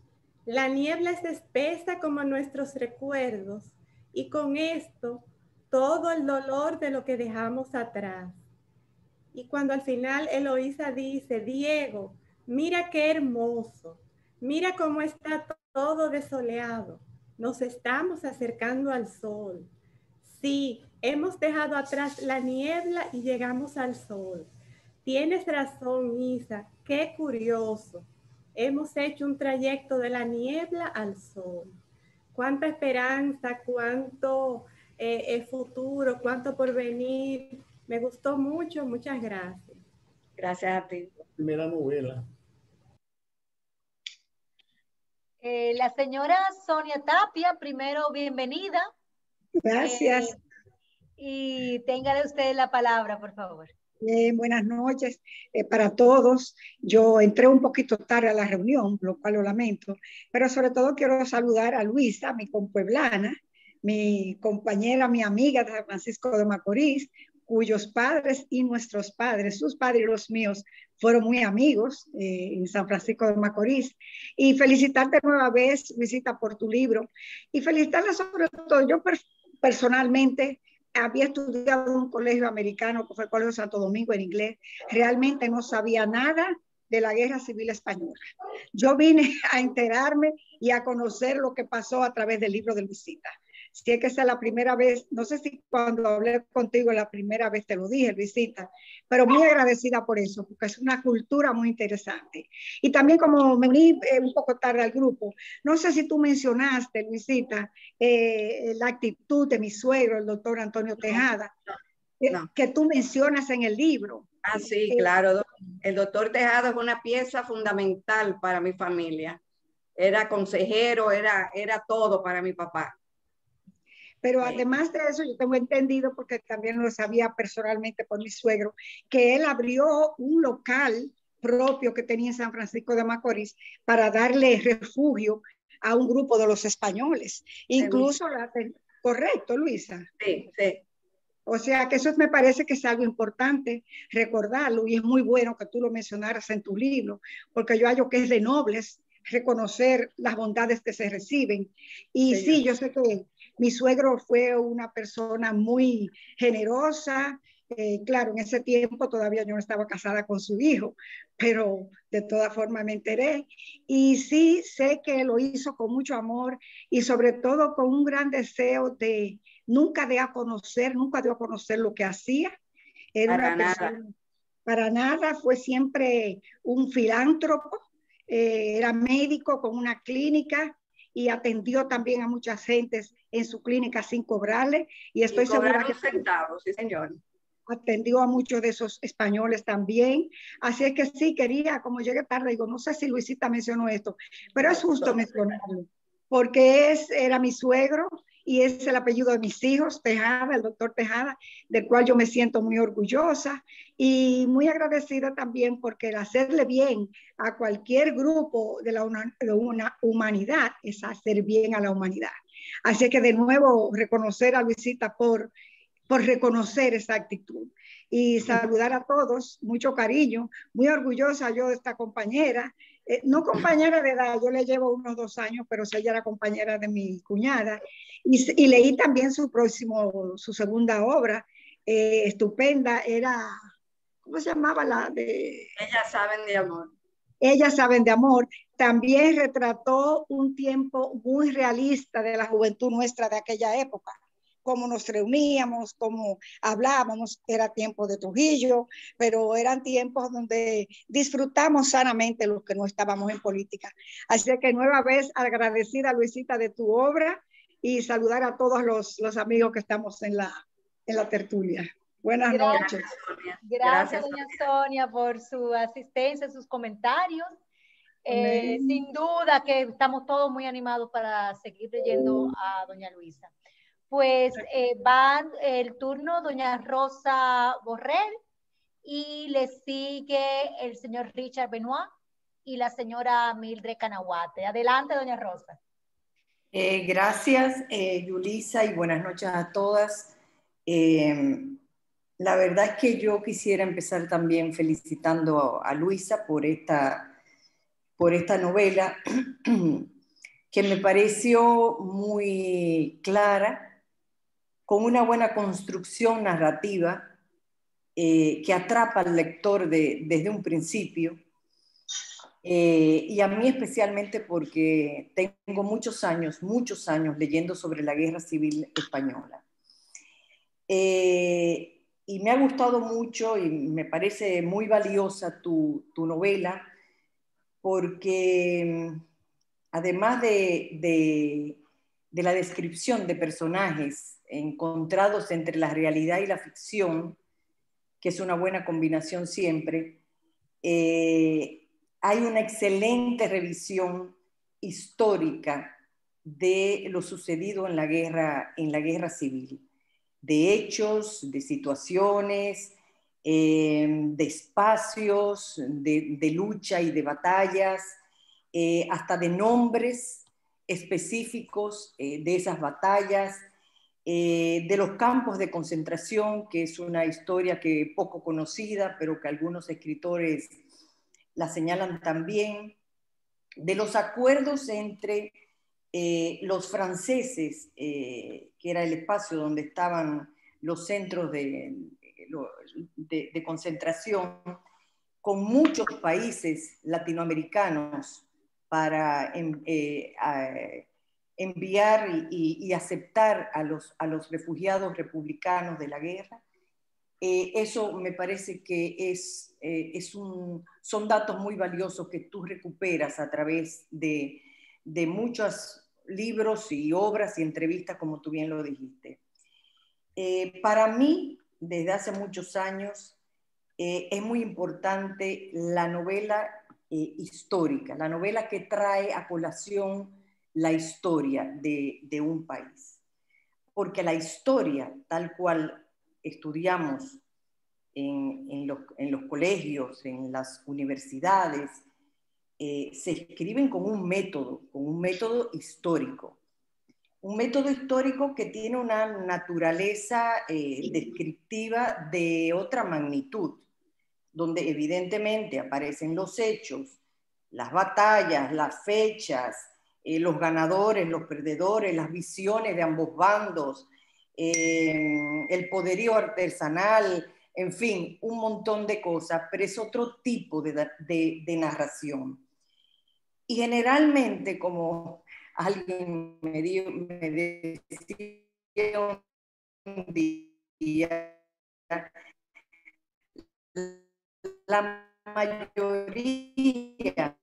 [SPEAKER 9] la niebla es espesa como nuestros recuerdos y con esto todo el dolor de lo que dejamos atrás. Y cuando al final Eloísa dice, Diego, mira qué hermoso, mira cómo está todo desoleado, nos estamos acercando al sol. Sí, hemos dejado atrás la niebla y llegamos al sol. Tienes razón, Isa, qué curioso. Hemos hecho un trayecto de la niebla al sol. Cuánta esperanza, cuánto futuro, cuánto porvenir. Me gustó mucho, muchas gracias.
[SPEAKER 3] Gracias a ti.
[SPEAKER 8] Primera novela.
[SPEAKER 1] La señora Sonia Tapia, primero, bienvenida.
[SPEAKER 4] Gracias.
[SPEAKER 1] Y téngale usted la palabra, por favor.
[SPEAKER 4] Buenas noches para todos. Yo entré un poquito tarde a la reunión, lo cual lo lamento, pero sobre todo quiero saludar a Luisa, mi compueblana, mi compañera, mi amiga de San Francisco de Macorís, cuyos padres y nuestros padres, sus padres y los míos, fueron muy amigos en San Francisco de Macorís. Y felicitarte nueva vez, Luisita, por tu libro. Y felicitarla sobre todo, yo personalmente había estudiado en un colegio americano, que fue el Colegio Santo Domingo, en inglés. Realmente no sabía nada de la Guerra Civil Española. Yo vine a enterarme y a conocer lo que pasó a través del libro de Luisita. Si es que esa es la primera vez, no sé si cuando hablé contigo la primera vez te lo dije, Luisita, pero muy agradecida por eso, porque es una cultura muy interesante. Y también como me uní un poco tarde al grupo, no sé si tú mencionaste, Luisita, la actitud de mi suegro, el doctor Antonio Tejada, que tú mencionas en el libro.
[SPEAKER 3] Ah, sí, claro. El doctor Tejada es una pieza fundamental para mi familia. Era consejero, era todo para mi papá.
[SPEAKER 4] Pero además de eso, yo tengo entendido, porque también lo sabía personalmente por mi suegro, que él abrió un local propio que tenía en San Francisco de Macorís para darle refugio a un grupo de los españoles. Incluso, correcto, Luisa.
[SPEAKER 3] Sí, sí.
[SPEAKER 4] O sea, que eso me parece que es algo importante recordarlo, y es muy bueno que tú lo mencionaras en tu libro, porque yo hallo que es de nobles reconocer las bondades que se reciben. Y sí, yo sé que mi suegro fue una persona muy generosa. Claro, en ese tiempo todavía yo no estaba casada con su hijo, pero de todas formas me enteré. Y sí, sé que lo hizo con mucho amor y sobre todo con un gran deseo de nunca dio a conocer lo que hacía. Era una persona, para nada, fue siempre un filántropo. Era médico con una clínica y atendió también a muchas gentes en su clínica sin cobrarle, y estoy segura que
[SPEAKER 3] centavos, sí señor.
[SPEAKER 4] Atendió a muchos de esos españoles también. Así es que sí, quería, como llegué tarde, digo, no sé si Luisita mencionó esto, pero es justo mencionarlo, porque era mi suegro y es el apellido de mis hijos, Tejada, el doctor Tejada, del cual yo me siento muy orgullosa y muy agradecida también, porque el hacerle bien a cualquier grupo de una humanidad es hacer bien a la humanidad. Así que de nuevo reconocer a Luisita por reconocer esa actitud y saludar a todos, mucho cariño, muy orgullosa yo de esta compañera, no compañera de edad, yo le llevo unos 2 años, pero ella era compañera de mi cuñada, y leí también su segunda obra, estupenda, era, ¿cómo se llamaba la de?
[SPEAKER 3] Ellas saben de amor.
[SPEAKER 4] Ellas saben de amor. También retrató un tiempo muy realista de la juventud nuestra de aquella época, cómo nos reuníamos, cómo hablábamos. Era tiempo de Trujillo, pero eran tiempos donde disfrutamos sanamente los que no estábamos en política. Así que nueva vez agradecida, Luisita, de tu obra y saludar a todos los amigos que estamos en la tertulia. Buenas noches.
[SPEAKER 1] Gracias, doña Sonia, por su asistencia, sus comentarios. Sin duda que estamos todos muy animados para seguir leyendo a doña Luisa. Pues va el turno doña Rosa Borrell y le sigue el señor Richard Benoit y la señora Mildred Canahuate. Adelante, doña Rosa.
[SPEAKER 10] Gracias, Yulisa, y buenas noches a todas. La verdad es que yo quisiera empezar también felicitando a Luisa por esta novela que me pareció muy clara, con una buena construcción narrativa que atrapa al lector desde un principio. Y a mí especialmente porque tengo muchos años leyendo sobre la Guerra Civil Española. Y me ha gustado mucho y me parece muy valiosa tu novela, porque además de la descripción de personajes encontrados entre la realidad y la ficción, que es una buena combinación siempre, hay una excelente revisión histórica de lo sucedido en la guerra civil, de hechos, de situaciones, de espacios, de lucha y de batallas, hasta de nombres específicos de esas batallas, de los campos de concentración, que es una historia que poco conocida, pero que algunos escritores la señalan también, de los acuerdos entre los franceses, que era el espacio donde estaban los centros de concentración, con muchos países latinoamericanos para enviar y aceptar a los refugiados republicanos de la guerra. Eso me parece que son datos muy valiosos que tú recuperas a través de muchos libros y obras y entrevistas, como tú bien lo dijiste. Para mí, desde hace muchos años, es muy importante la novela histórica, la novela que trae a colación la historia de un país. Porque la historia, tal cual estudiamos en los colegios, en las universidades, se escriben con un método histórico. Un método histórico que tiene una naturaleza descriptiva de otra magnitud, donde evidentemente aparecen los hechos, las batallas, las fechas, los ganadores, los perdedores, las visiones de ambos bandos, el poderío artesanal, en fin, un montón de cosas, pero es otro tipo de narración. Y generalmente, como alguien me decía un día, la mayoría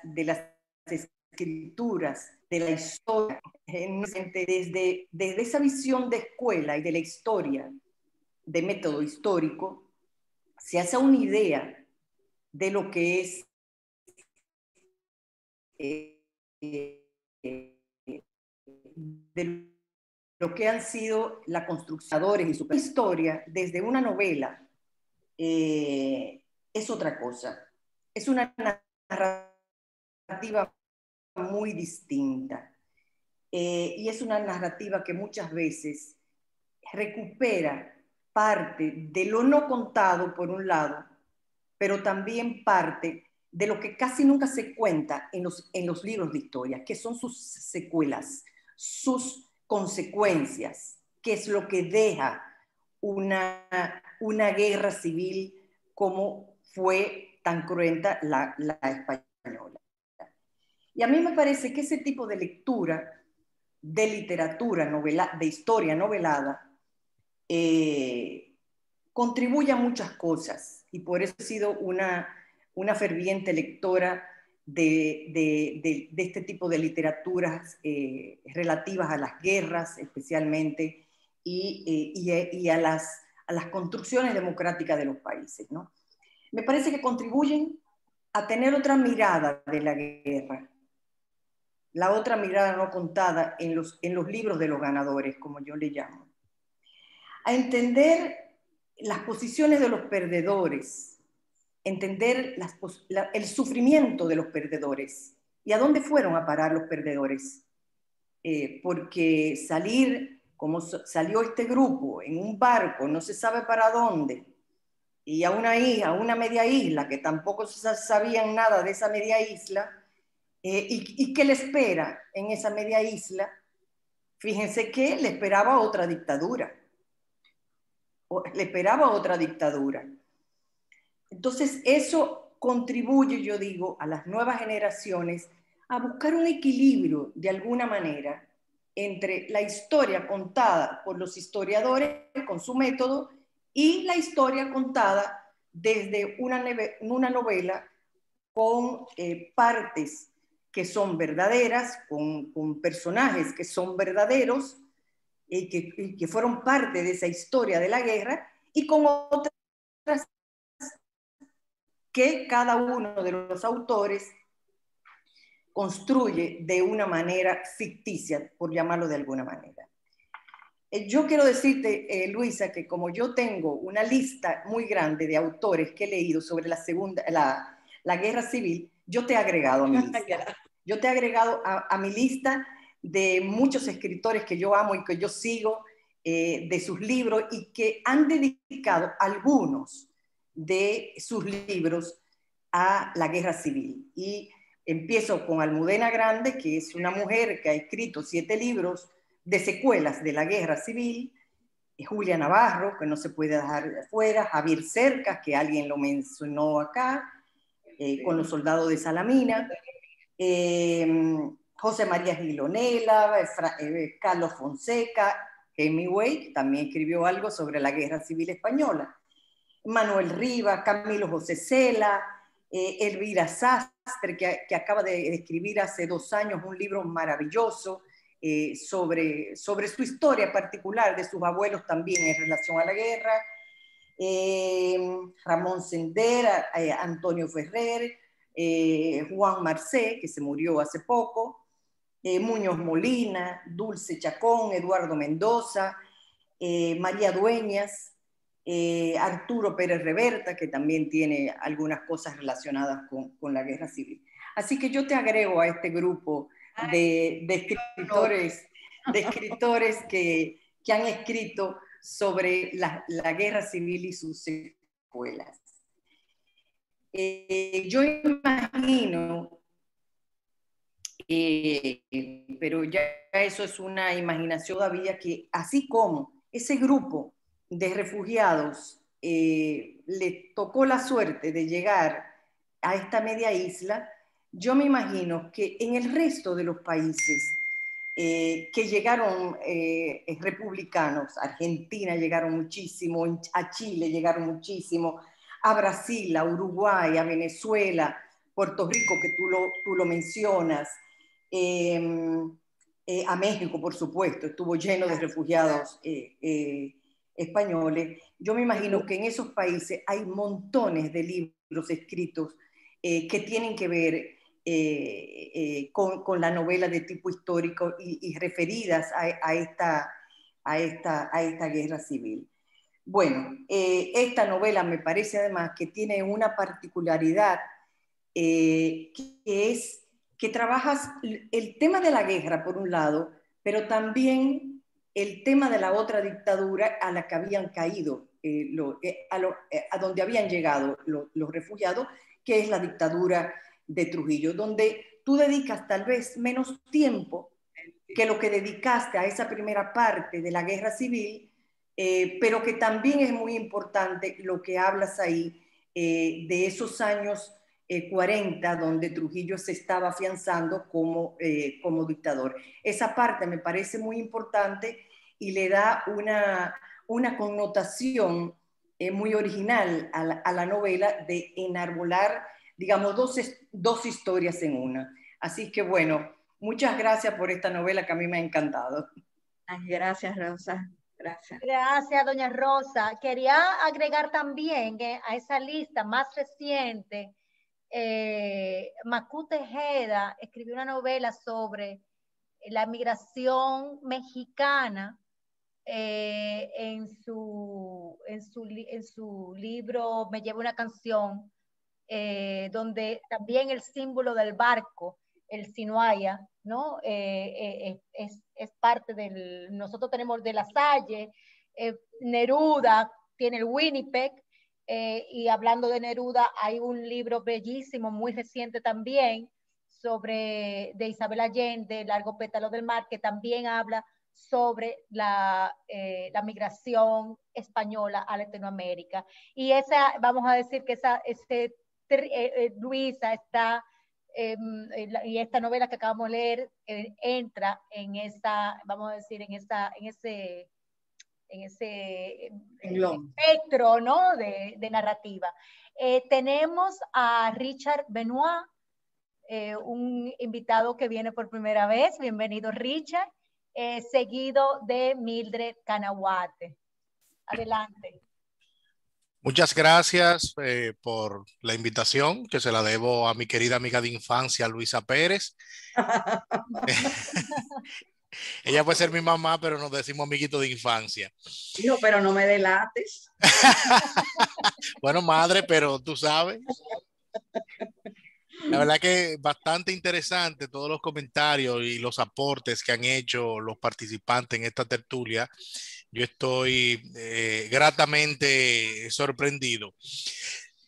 [SPEAKER 10] de las escrituras, de la historia, desde esa visión de escuela y de la historia, de método histórico, se hace una idea de lo que es de lo que han sido las construccionadores y su historia desde una novela es otra cosa. Es una narrativa muy distinta y es una narrativa que muchas veces recupera parte de lo no contado por un lado, pero también parte de lo que casi nunca se cuenta en los libros de historia, que son sus secuelas, sus consecuencias, que es lo que deja una guerra civil como fue tan cruenta la española. Y a mí me parece que ese tipo de lectura de literatura, de historia novelada, contribuye a muchas cosas, y por eso he sido una ferviente lectora de este tipo de literaturas relativas a las guerras especialmente y a las construcciones democráticas de los países, ¿no? Me parece que contribuyen a tener otra mirada de la guerra, la otra mirada no contada en los libros de los ganadores, como yo le llamo, a entender las posiciones de los perdedores, entender el sufrimiento de los perdedores y a dónde fueron a parar los perdedores. Porque salir, como salió este grupo, en un barco, no se sabe para dónde, y a una media isla, que tampoco sabían nada de esa media isla, y qué le espera en esa media isla, fíjense que le esperaba otra dictadura. Le esperaba otra dictadura. Entonces eso contribuye, yo digo, a las nuevas generaciones a buscar un equilibrio de alguna manera entre la historia contada por los historiadores con su método y la historia contada desde una novela con partes que son verdaderas, con personajes que son verdaderos y que fueron parte de esa historia de la guerra, y con otras que cada uno de los autores construye de una manera ficticia, por llamarlo de alguna manera. Yo quiero decirte, Luisa, que como yo tengo una lista muy grande de autores que he leído sobre la guerra civil, yo te he agregado a mi lista. Yo te he agregado a mi lista de muchos escritores que yo amo y que yo sigo, de sus libros, y que han dedicado algunos de sus libros a la guerra civil. Y empiezo con Almudena Grandes, que es una mujer que ha escrito 7 libros de secuelas de la guerra civil, Julia Navarro, que no se puede dejar de fuera, Javier Cercas, que alguien lo mencionó acá, con los soldados de Salamina, José María Gilonela, Carlos Fonseca, Hemingway, que también escribió algo sobre la guerra civil española, Manuel Rivas, Camilo José Cela, Elvira Sastre, que acaba de escribir hace 2 años un libro maravilloso sobre su historia particular, de sus abuelos también en relación a la guerra, Ramón Sender, Antonio Ferrer, Juan Marcé, que se murió hace poco, Muñoz Molina, Dulce Chacón, Eduardo Mendoza, María Dueñas, Arturo Pérez Reverta, que también tiene algunas cosas relacionadas con la guerra civil. Así que yo te agrego a este grupo de escritores que han escrito sobre la guerra civil y sus secuelas. Yo imagino, pero ya eso es una imaginación todavía, que así como ese grupo de refugiados le tocó la suerte de llegar a esta media isla, yo me imagino que en el resto de los países que llegaron republicanos, a Argentina llegaron muchísimo, a Chile llegaron muchísimo, a Brasil, a Uruguay, a Venezuela, Puerto Rico, que tú lo mencionas, a México, por supuesto, estuvo lleno de refugiados españoles. Yo me imagino que en esos países hay montones de libros escritos que tienen que ver con la novela de tipo histórico y referidas a esta guerra civil. Bueno, esta novela me parece además que tiene una particularidad que es que trabajas el tema de la guerra por un lado, pero también el tema de la otra dictadura a la que habían caído, a donde habían llegado los refugiados, que es la dictadura de Trujillo, donde tú dedicas tal vez menos tiempo que lo que dedicaste a esa primera parte de la guerra civil, pero que también es muy importante lo que hablas ahí de esos años 40, donde Trujillo se estaba afianzando como dictador. Esa parte me parece muy importante y le da una connotación muy original a la novela de enarbolar, digamos, dos historias en una. Así que bueno, muchas gracias por esta novela que a mí me ha encantado.
[SPEAKER 3] Ay, gracias, Rosa. Gracias.
[SPEAKER 1] Gracias, doña Rosa. Quería agregar también a esa lista más reciente, Macú Tejeda escribió una novela sobre la migración mexicana en su libro Me lleva una canción, donde también el símbolo del barco, el Sinuaya, ¿no? Es parte del, nosotros tenemos de La Salle, Neruda tiene el Winnipeg, y hablando de Neruda, hay un libro bellísimo, muy reciente también, de Isabel Allende, Largo Pétalo del Mar, que también habla sobre la migración española a Latinoamérica. Y esa, vamos a decir que Luisa está, y esta novela que acabamos de leer entra en esa, vamos a decir, en ese espectro, ¿no? de narrativa. Tenemos a Richard Benoit, un invitado que viene por primera vez. Bienvenido, Richard. Seguido de Mildred Canahuate. Adelante.
[SPEAKER 11] Muchas gracias por la invitación, que se la debo a mi querida amiga de infancia, Luisa Pérez. Ella puede ser mi mamá, pero nos decimos amiguito de infancia.
[SPEAKER 3] Hijo, pero no me delates.
[SPEAKER 11] Bueno, madre, pero tú sabes. La verdad que bastante interesante todos los comentarios y los aportes que han hecho los participantes en esta tertulia. Yo estoy gratamente sorprendido.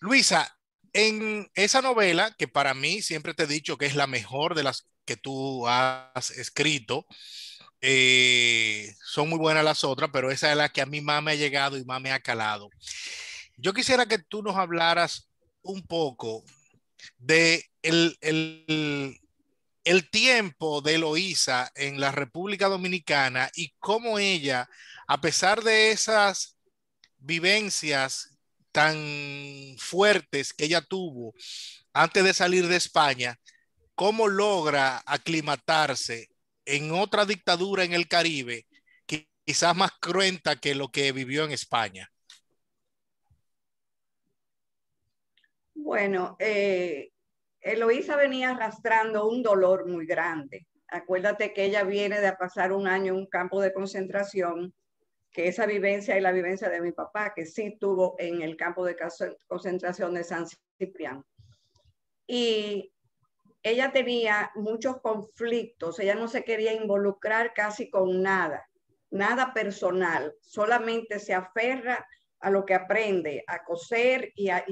[SPEAKER 11] Luisa, en esa novela, que para mí siempre te he dicho que es la mejor de las que tú has escrito, son muy buenas las otras, pero esa es la que a mí más me ha llegado y más me ha calado. Yo quisiera que tú nos hablaras un poco de el tiempo de Eloísa en la República Dominicana y cómo ella, a pesar de esas vivencias tan fuertes que ella tuvo antes de salir de España, cómo logra aclimatarse en otra dictadura en el Caribe, quizás más cruenta que lo que vivió en España.
[SPEAKER 3] Bueno, Eloísa venía arrastrando un dolor muy grande. Acuérdate que ella viene de pasar un año en un campo de concentración, que esa vivencia es la vivencia de mi papá, que sí tuvo en el campo de concentración de San Ciprián. Y ella tenía muchos conflictos, ella no se quería involucrar casi con nada, nada personal, solamente se aferra a lo que aprende, a coser y a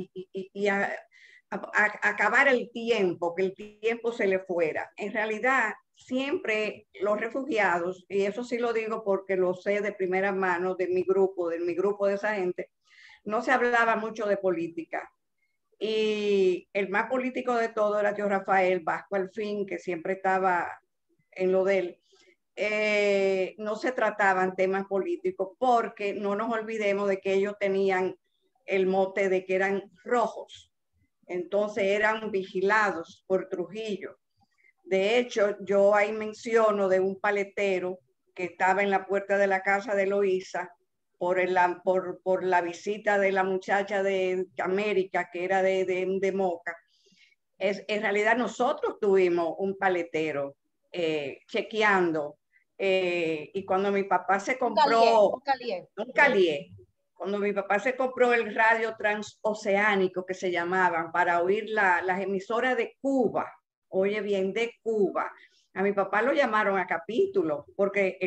[SPEAKER 3] acabar el tiempo, que el tiempo se le fuera. En realidad, siempre los refugiados, y eso sí lo digo porque lo sé de primera mano de mi grupo de esa gente, no se hablaba mucho de política. Y el más político de todo era tío Rafael Vasco Alfín, que siempre estaba en lo de él. No se trataban temas políticos porque no nos olvidemos de que ellos tenían el mote de que eran rojos. entonces eran vigilados por Trujillo. De hecho, yo ahí menciono de un paletero que estaba en la puerta de la casa de Eloísa por la visita de la muchacha de América, que era de Moca. En realidad nosotros tuvimos un paletero chequeando, y cuando mi papá se compró un Calié, cuando mi papá se compró el radio transoceánico que se llamaban para oír las emisoras de Cuba, oye bien, de Cuba, a mi papá lo llamaron a capítulo porque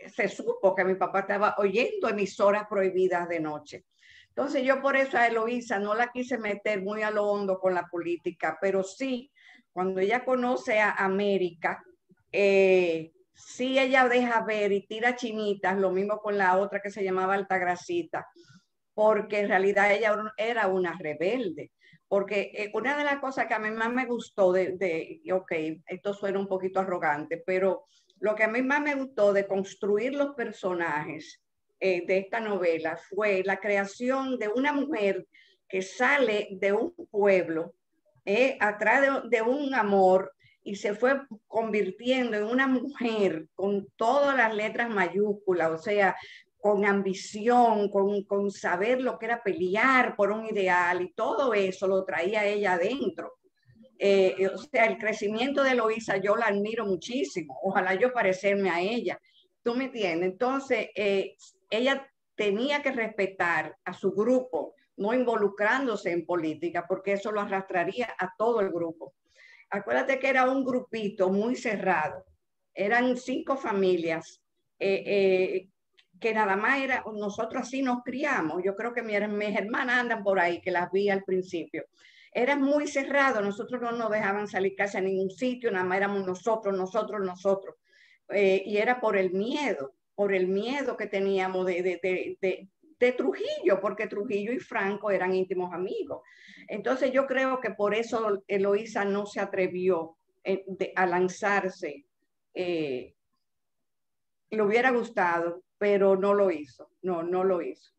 [SPEAKER 3] se supo que mi papá estaba oyendo emisoras prohibidas de noche. Entonces yo por eso a Eloísa no la quise meter muy a lo hondo con la política, pero sí, cuando ella conoce a América, sí ella deja ver y tira chinitas, lo mismo con la otra que se llamaba Altagracita, porque en realidad ella era una rebelde. Porque una de las cosas que a mí más me gustó ok, esto suena un poquito arrogante, pero lo que a mí más me gustó de construir los personajes de esta novela fue la creación de una mujer que sale de un pueblo atrás de un amor y se fue convirtiendo en una mujer con todas las letras mayúsculas, o sea, con ambición, con saber lo que era pelear por un ideal, y todo eso lo traía ella adentro. O sea, el crecimiento de Eloísa yo la admiro muchísimo, ojalá yo parecerme a ella, ¿tú me entiendes? Entonces, ella tenía que respetar a su grupo, no involucrándose en política, porque eso lo arrastraría a todo el grupo. Acuérdate que era un grupito muy cerrado, eran 5 familias, que nada más era, nosotros así nos criamos. Yo creo que mis hermanas andan por ahí, que las vi al principio. Era muy cerrado, nosotros no nos dejaban salir casi a ningún sitio, nada más éramos nosotros. Y era por el miedo que teníamos de Trujillo, porque Trujillo y Franco eran íntimos amigos. Entonces yo creo que por eso Eloísa no se atrevió a lanzarse. Le hubiera gustado, pero no lo hizo. No lo hizo.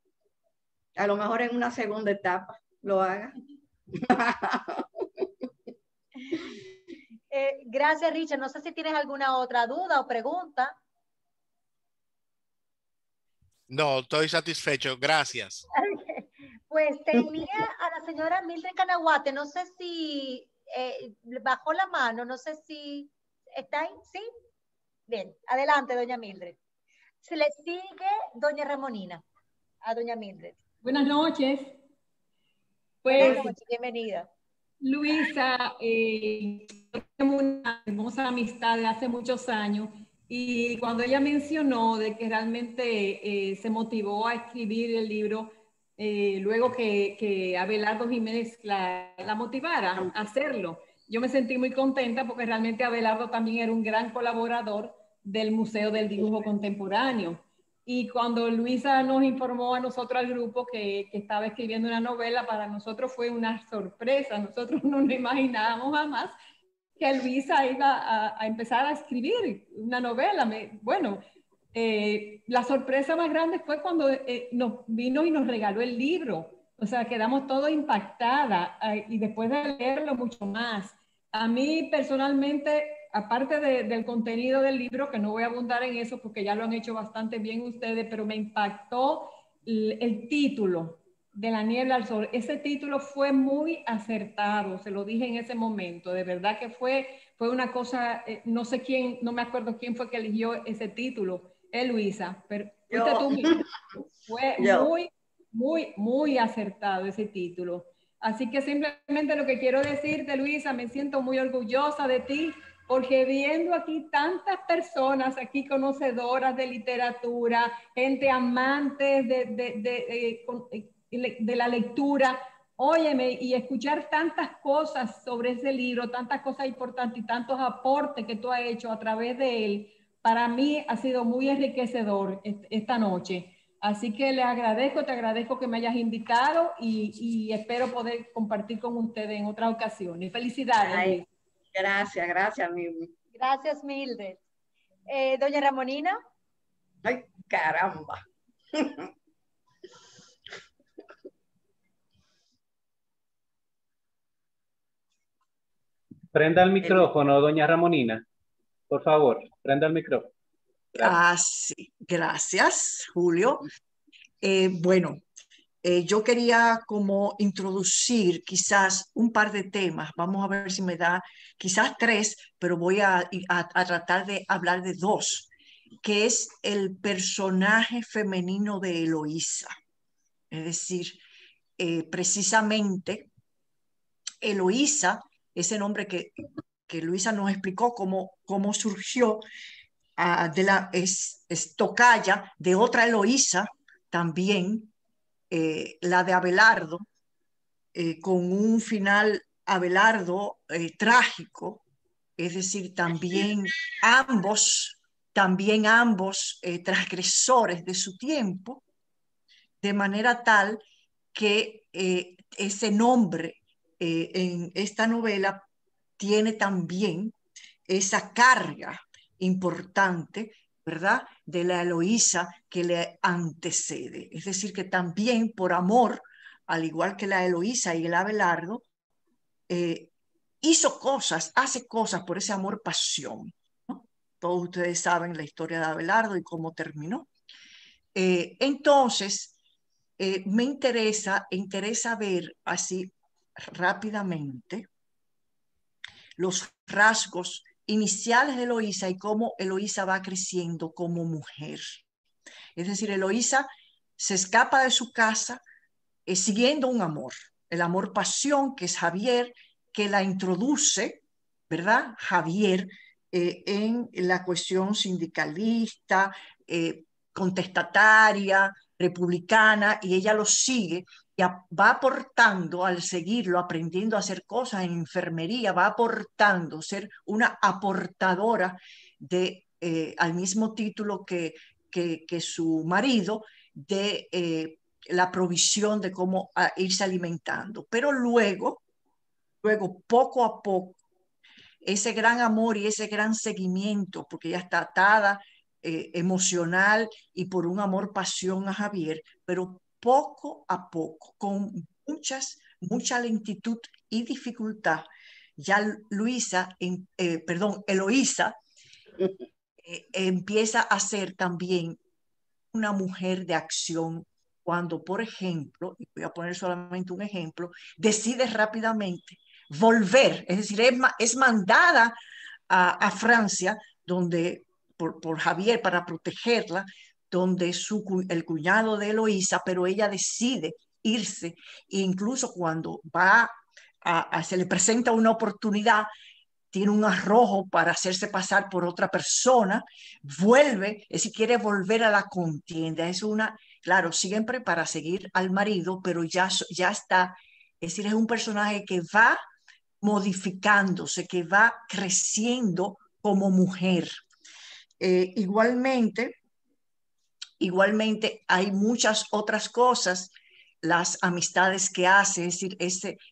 [SPEAKER 3] A lo mejor en una segunda etapa lo haga.
[SPEAKER 1] Gracias, Richard. No sé si tienes alguna otra duda o pregunta.
[SPEAKER 11] No, estoy satisfecho. Gracias.
[SPEAKER 1] Pues tenía a la señora Mildred Canaguate. No sé si bajó la mano. No sé si está ahí. ¿Sí? Bien. Adelante, doña Mildred. Se le sigue doña Ramonina a doña Mildred.
[SPEAKER 12] Buenas noches. Pues,
[SPEAKER 1] buenas noches, bienvenida.
[SPEAKER 12] Luisa, tenemos una hermosa amistad de hace muchos años, y cuando ella mencionó de que realmente se motivó a escribir el libro, luego que Abelardo Jiménez la motivara a hacerlo, yo me sentí muy contenta porque realmente Abelardo también era un gran colaborador del Museo del Dibujo Contemporáneo. Y cuando Luisa nos informó a nosotros, al grupo, que estaba escribiendo una novela, para nosotros fue una sorpresa. Nosotros no nos imaginábamos jamás que Luisa iba a empezar a escribir una novela. La sorpresa más grande fue cuando nos vino y nos regaló el libro. O sea, quedamos todos impactadas, y después de leerlo mucho más. A mí personalmente, aparte del contenido del libro, que no voy a abundar en eso porque ya lo han hecho bastante bien ustedes, pero me impactó el título, De la niebla al sol. Ese título fue muy acertado, se lo dije en ese momento, de verdad que fue una cosa, no sé quién, no me acuerdo quién fue que eligió ese título, Luisa, pero fuiste tú misma. Fue muy acertado ese título. Así que simplemente lo que quiero decirte, Luisa, me siento muy orgullosa de ti, porque viendo aquí tantas personas aquí conocedoras de literatura, gente amantes de la lectura, óyeme, y escuchar tantas cosas sobre ese libro, tantas cosas importantes y tantos aportes que tú has hecho a través de él, para mí ha sido muy enriquecedor esta noche. Así que te agradezco que me hayas invitado, y espero poder compartir con ustedes en otras ocasiones. Felicidades.
[SPEAKER 3] Ay, gracias, Mildred.
[SPEAKER 1] Gracias, Mildred. Doña Ramonina.
[SPEAKER 3] Ay, caramba.
[SPEAKER 13] Prenda el micrófono, doña Ramonina. Por favor, prenda el micrófono.
[SPEAKER 2] Sí. Gracias, Julio. Bueno, yo quería como introducir quizás un par de temas. Vamos a ver si me da quizás 3, pero voy a tratar de hablar de 2, que es el personaje femenino de Eloísa. Es decir, precisamente Eloísa, ese nombre que Luisa nos explicó cómo surgió, es tocaya de otra Eloísa también, la de Abelardo, con un final Abelardo trágico, es decir, también ambos transgresores de su tiempo, de manera tal que ese nombre en esta novela tiene también esa carga importante, ¿verdad?, de la Eloísa que le antecede. Es decir, que también por amor, al igual que la Eloísa y el Abelardo, hace cosas por ese amor-pasión, ¿no? Todos ustedes saben la historia de Abelardo y cómo terminó. Entonces, me interesa ver así rápidamente los rasgos iniciales de Eloísa y cómo Eloísa va creciendo como mujer. Es decir, Eloísa se escapa de su casa siguiendo un amor, el amor pasión, que es Javier, que la introduce, ¿verdad? Javier, en la cuestión sindicalista, contestataria, republicana, y ella lo sigue y va aportando, al seguirlo, aprendiendo a hacer cosas en enfermería, va aportando, ser una aportadora al mismo título que su marido, de la provisión de cómo irse alimentando. Pero luego, poco a poco, ese gran amor y ese gran seguimiento, porque ella está atada emocional y por un amor pasión a Javier, pero poco a poco, con mucha lentitud y dificultad, ya Eloísa empieza a ser también una mujer de acción cuando, por ejemplo, y voy a poner solamente un ejemplo, decide rápidamente volver, es decir, es mandada a Francia, donde por Javier para protegerla, donde el cuñado de Eloísa, pero ella decide irse, e incluso cuando se le presenta una oportunidad, tiene un arrojo para hacerse pasar por otra persona, vuelve, es decir, quiere volver a la contienda. Claro, siempre para seguir al marido, pero ya está, es decir, es un personaje que va modificándose, que va creciendo como mujer. Igualmente hay muchas otras cosas, las amistades que hace, es decir,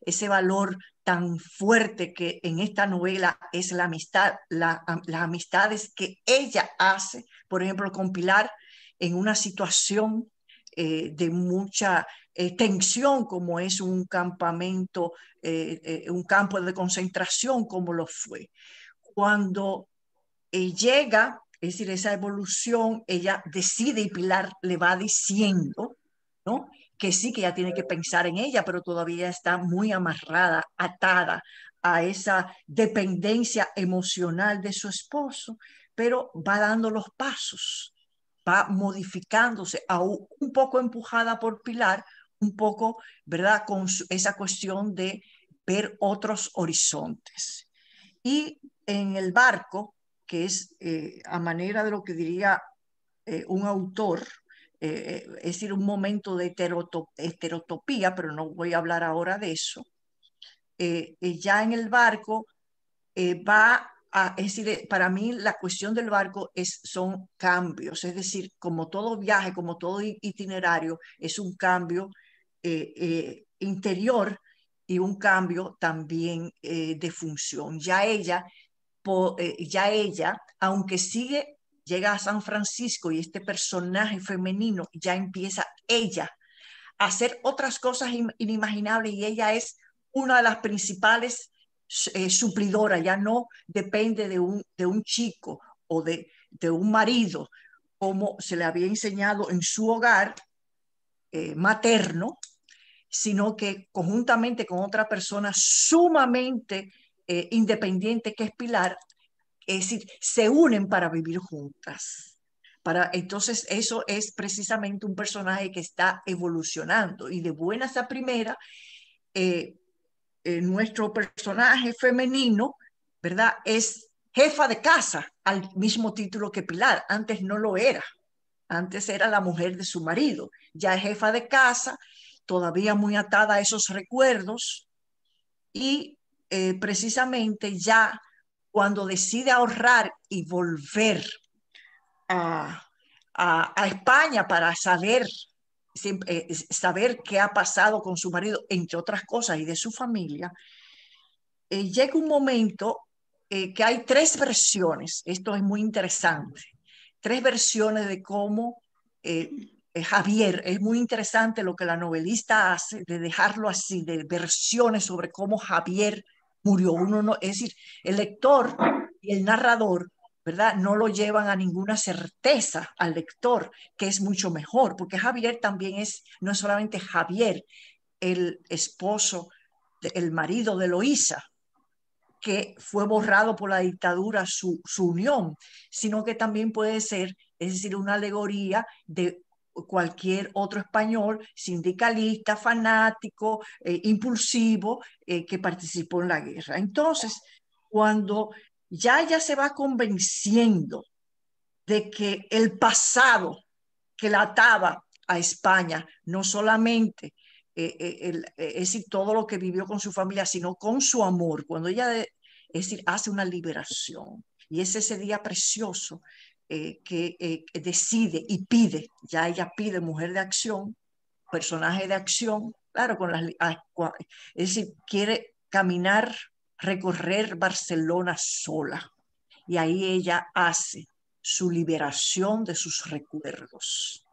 [SPEAKER 2] ese valor tan fuerte que en esta novela es la amistad, las amistades que ella hace, por ejemplo, con Pilar, en una situación de mucha tensión, como es un campamento, un campo de concentración, como lo fue. Cuando llega, es decir, esa evolución, ella decide y Pilar le va diciendo, ¿no?, que sí, que ella tiene que pensar en ella, pero todavía está muy amarrada, atada a esa dependencia emocional de su esposo, pero va dando los pasos, va modificándose, un poco empujada por Pilar, un poco, ¿verdad?, con esa cuestión de ver otros horizontes. Y en el barco, que es a manera de lo que diría un autor, es decir, un momento de heterotopía, pero no voy a hablar ahora de eso. Ya en el barco es decir, para mí la cuestión del barco son cambios, es decir, como todo viaje, como todo itinerario, es un cambio interior y un cambio también de función. Ya ella, aunque llega a San Francisco y este personaje femenino ya empieza ella a hacer otras cosas inimaginables, y ella es una de las principales suplidora, ya no depende de un chico o de un marido, como se le había enseñado en su hogar materno, sino que conjuntamente con otra persona sumamente independiente que es Pilar, es decir, se unen para vivir juntas. Entonces, eso es precisamente un personaje que está evolucionando y de buenas a primera, nuestro personaje femenino, ¿verdad? Es jefa de casa al mismo título que Pilar. Antes no lo era. Antes era la mujer de su marido. Ya es jefa de casa, todavía muy atada a esos recuerdos y precisamente ya cuando decide ahorrar y volver a España para saber qué ha pasado con su marido, entre otras cosas, y de su familia, llega un momento que hay tres versiones. Esto es muy interesante. Tres versiones de cómo Javier, es muy interesante lo que la novelista hace, de dejarlo así, de versiones sobre cómo Javier murió. Uno no, es decir, el lector y el narrador, ¿verdad? No lo llevan a ninguna certeza al lector, que es mucho mejor, porque Javier también no es solamente Javier, el esposo, el marido de Eloísa, que fue borrado por la dictadura su unión, sino que también puede ser, es decir, una alegoría de cualquier otro español, sindicalista, fanático, impulsivo, que participó en la guerra. Entonces, cuando ya ella se va convenciendo de que el pasado que la ataba a España, no solamente es decir, todo lo que vivió con su familia, sino con su amor, cuando ella, es decir, hace una liberación. Y es ese día precioso que decide y pide, ya ella pide mujer de acción, personaje de acción, claro, es decir, quiere caminar, recorrer Barcelona sola. Y ahí ella hace su liberación de sus recuerdos,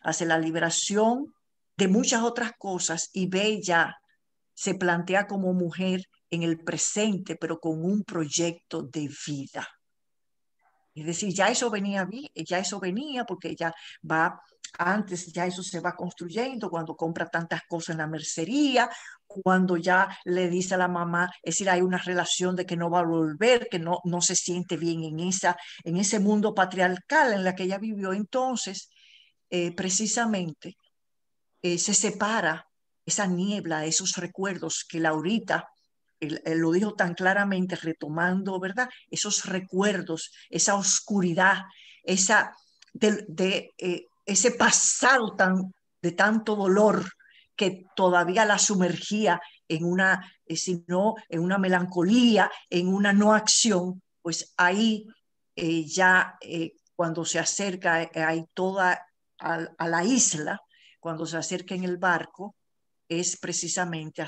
[SPEAKER 2] hace la liberación de muchas otras cosas y ve ya, se plantea como mujer en el presente, pero con un proyecto de vida. Es decir, ya eso venía porque ella va, antes ya eso se va construyendo cuando compra tantas cosas en la mercería, cuando ya le dice a la mamá, es decir, hay una relación de que no va a volver, que no se siente bien en ese mundo patriarcal en la que ella vivió. Entonces, precisamente, se separa esa niebla, esos recuerdos que Laurita él lo dijo tan claramente, retomando, ¿verdad? Esos recuerdos, esa oscuridad, ese pasado de tanto dolor que todavía la sumergía en en una melancolía, en una no acción, pues ahí cuando se acerca ahí toda a la isla, cuando se acerca en el barco, es precisamente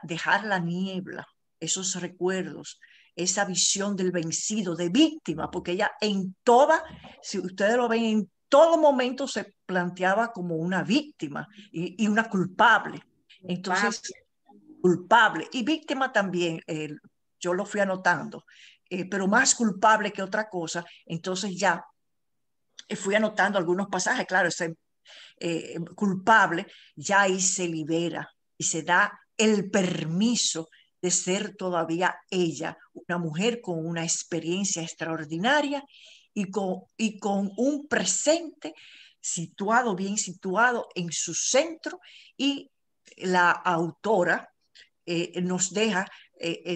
[SPEAKER 2] dejar la niebla, esos recuerdos, esa visión del vencido, de víctima, porque ella si ustedes lo ven, en todo momento se planteaba como una víctima y una culpable. Entonces, culpable y víctima también, yo lo fui anotando, pero más culpable que otra cosa. Entonces ya fui anotando algunos pasajes, claro, culpable, ya ahí se libera y se da el permiso de ser todavía ella, una mujer con una experiencia extraordinaria y con un presente bien situado en su centro. Y la autora nos deja,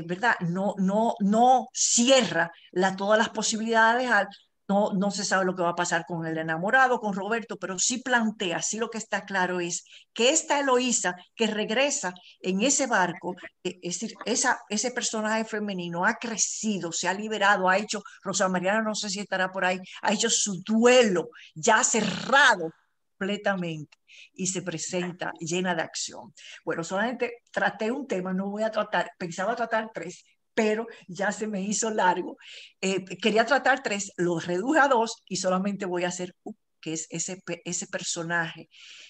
[SPEAKER 2] ¿verdad? No cierra todas las posibilidades no se sabe lo que va a pasar con el enamorado, con Roberto, pero sí plantea, sí lo que está claro es que esta Eloísa que regresa en ese barco, es decir, ese personaje femenino ha crecido, se ha liberado, ha hecho, Rosa Mariana no sé si estará por ahí, ha hecho su duelo ya cerrado completamente y se presenta llena de acción. Bueno, solamente traté un tema, pensaba tratar tres, pero ya se me hizo largo. Quería tratar tres, los reduje a dos y solamente voy a hacer que es ese personaje.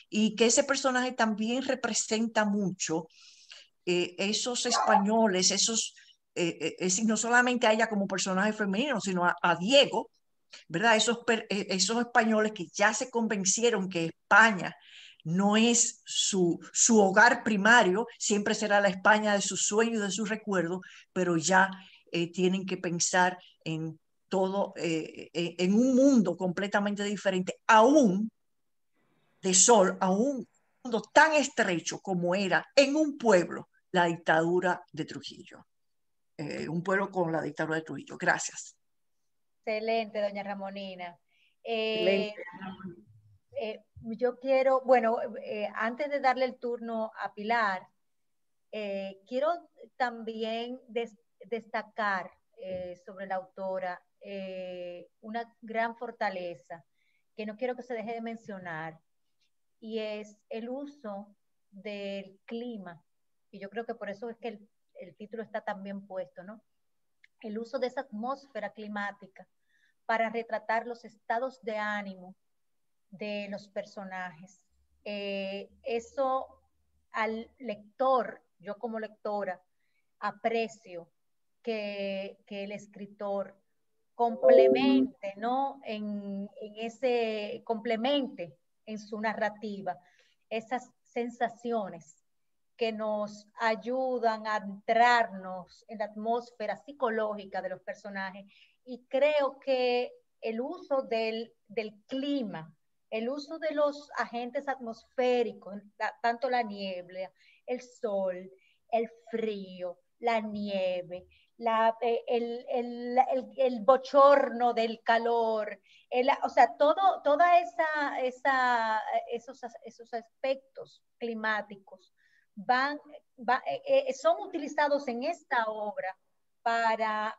[SPEAKER 2] Y que ese personaje también representa mucho esos españoles, es decir, no solamente a ella como personaje femenino, sino a Diego, ¿verdad? Esos españoles que ya se convencieron que España no es su hogar primario, siempre será la España de sus sueños, de sus recuerdos, pero ya tienen que pensar en todo, en un mundo completamente diferente, aún de sol, a un mundo tan estrecho como era en un pueblo la dictadura de Trujillo. Un pueblo con la dictadura de Trujillo. Gracias.
[SPEAKER 1] Excelente, doña Ramonina.
[SPEAKER 3] Excelente.
[SPEAKER 1] Yo quiero, bueno, antes de darle el turno a Pilar, quiero también destacar sobre la autora una gran fortaleza que no quiero que se deje de mencionar, y es el uso del clima. Y yo creo que por eso es que el título está tan bien puesto, ¿no? El uso de esa atmósfera climática para retratar los estados de ánimo de los personajes. Eso al lector, yo como lectora, aprecio que el escritor complemente, ¿no? Complemente en su narrativa esas sensaciones que nos ayudan a entrarnos en la atmósfera psicológica de los personajes. Y creo que el uso del clima, el uso de los agentes atmosféricos, tanto la niebla, el sol, el frío, la nieve, el bochorno del calor, o sea, toda esos aspectos climáticos son utilizados en esta obra para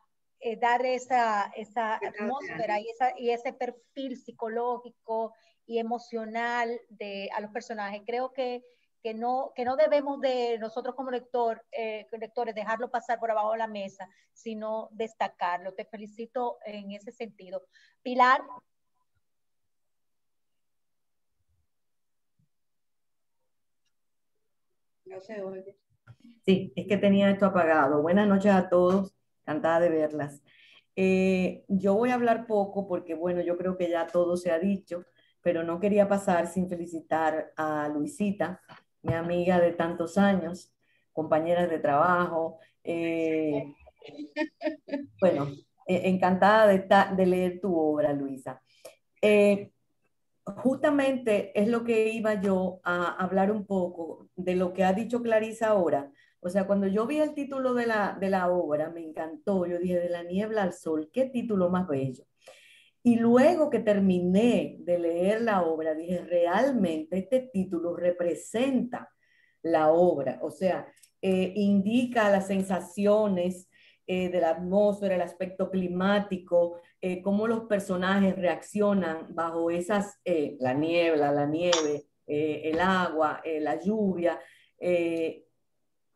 [SPEAKER 1] dar esa atmósfera y ese perfil psicológico y emocional a los personajes. Creo que no debemos de nosotros como lectores dejarlo pasar por abajo de la mesa, sino destacarlo. Te felicito en ese sentido. Pilar.
[SPEAKER 3] No se oye.
[SPEAKER 14] Sí, es que tenía esto apagado. Buenas noches a todos, encantada de verlas. Yo voy a hablar poco porque, bueno, yo creo que ya todo se ha dicho, pero no quería pasar sin felicitar a Luisita, mi amiga de tantos años, compañeras de trabajo. Bueno, encantada de leer tu obra, Luisa. Justamente es lo que iba yo a hablar un poco de lo que ha dicho Clarisa ahora. O sea, cuando yo vi el título de la obra, me encantó. Yo dije, de la niebla al sol, qué título más bello. Y luego que terminé de leer la obra, dije, realmente este título representa la obra. O sea, indica las sensaciones de la atmósfera, el aspecto climático, cómo los personajes reaccionan bajo esas, la niebla, la nieve, el agua, la lluvia.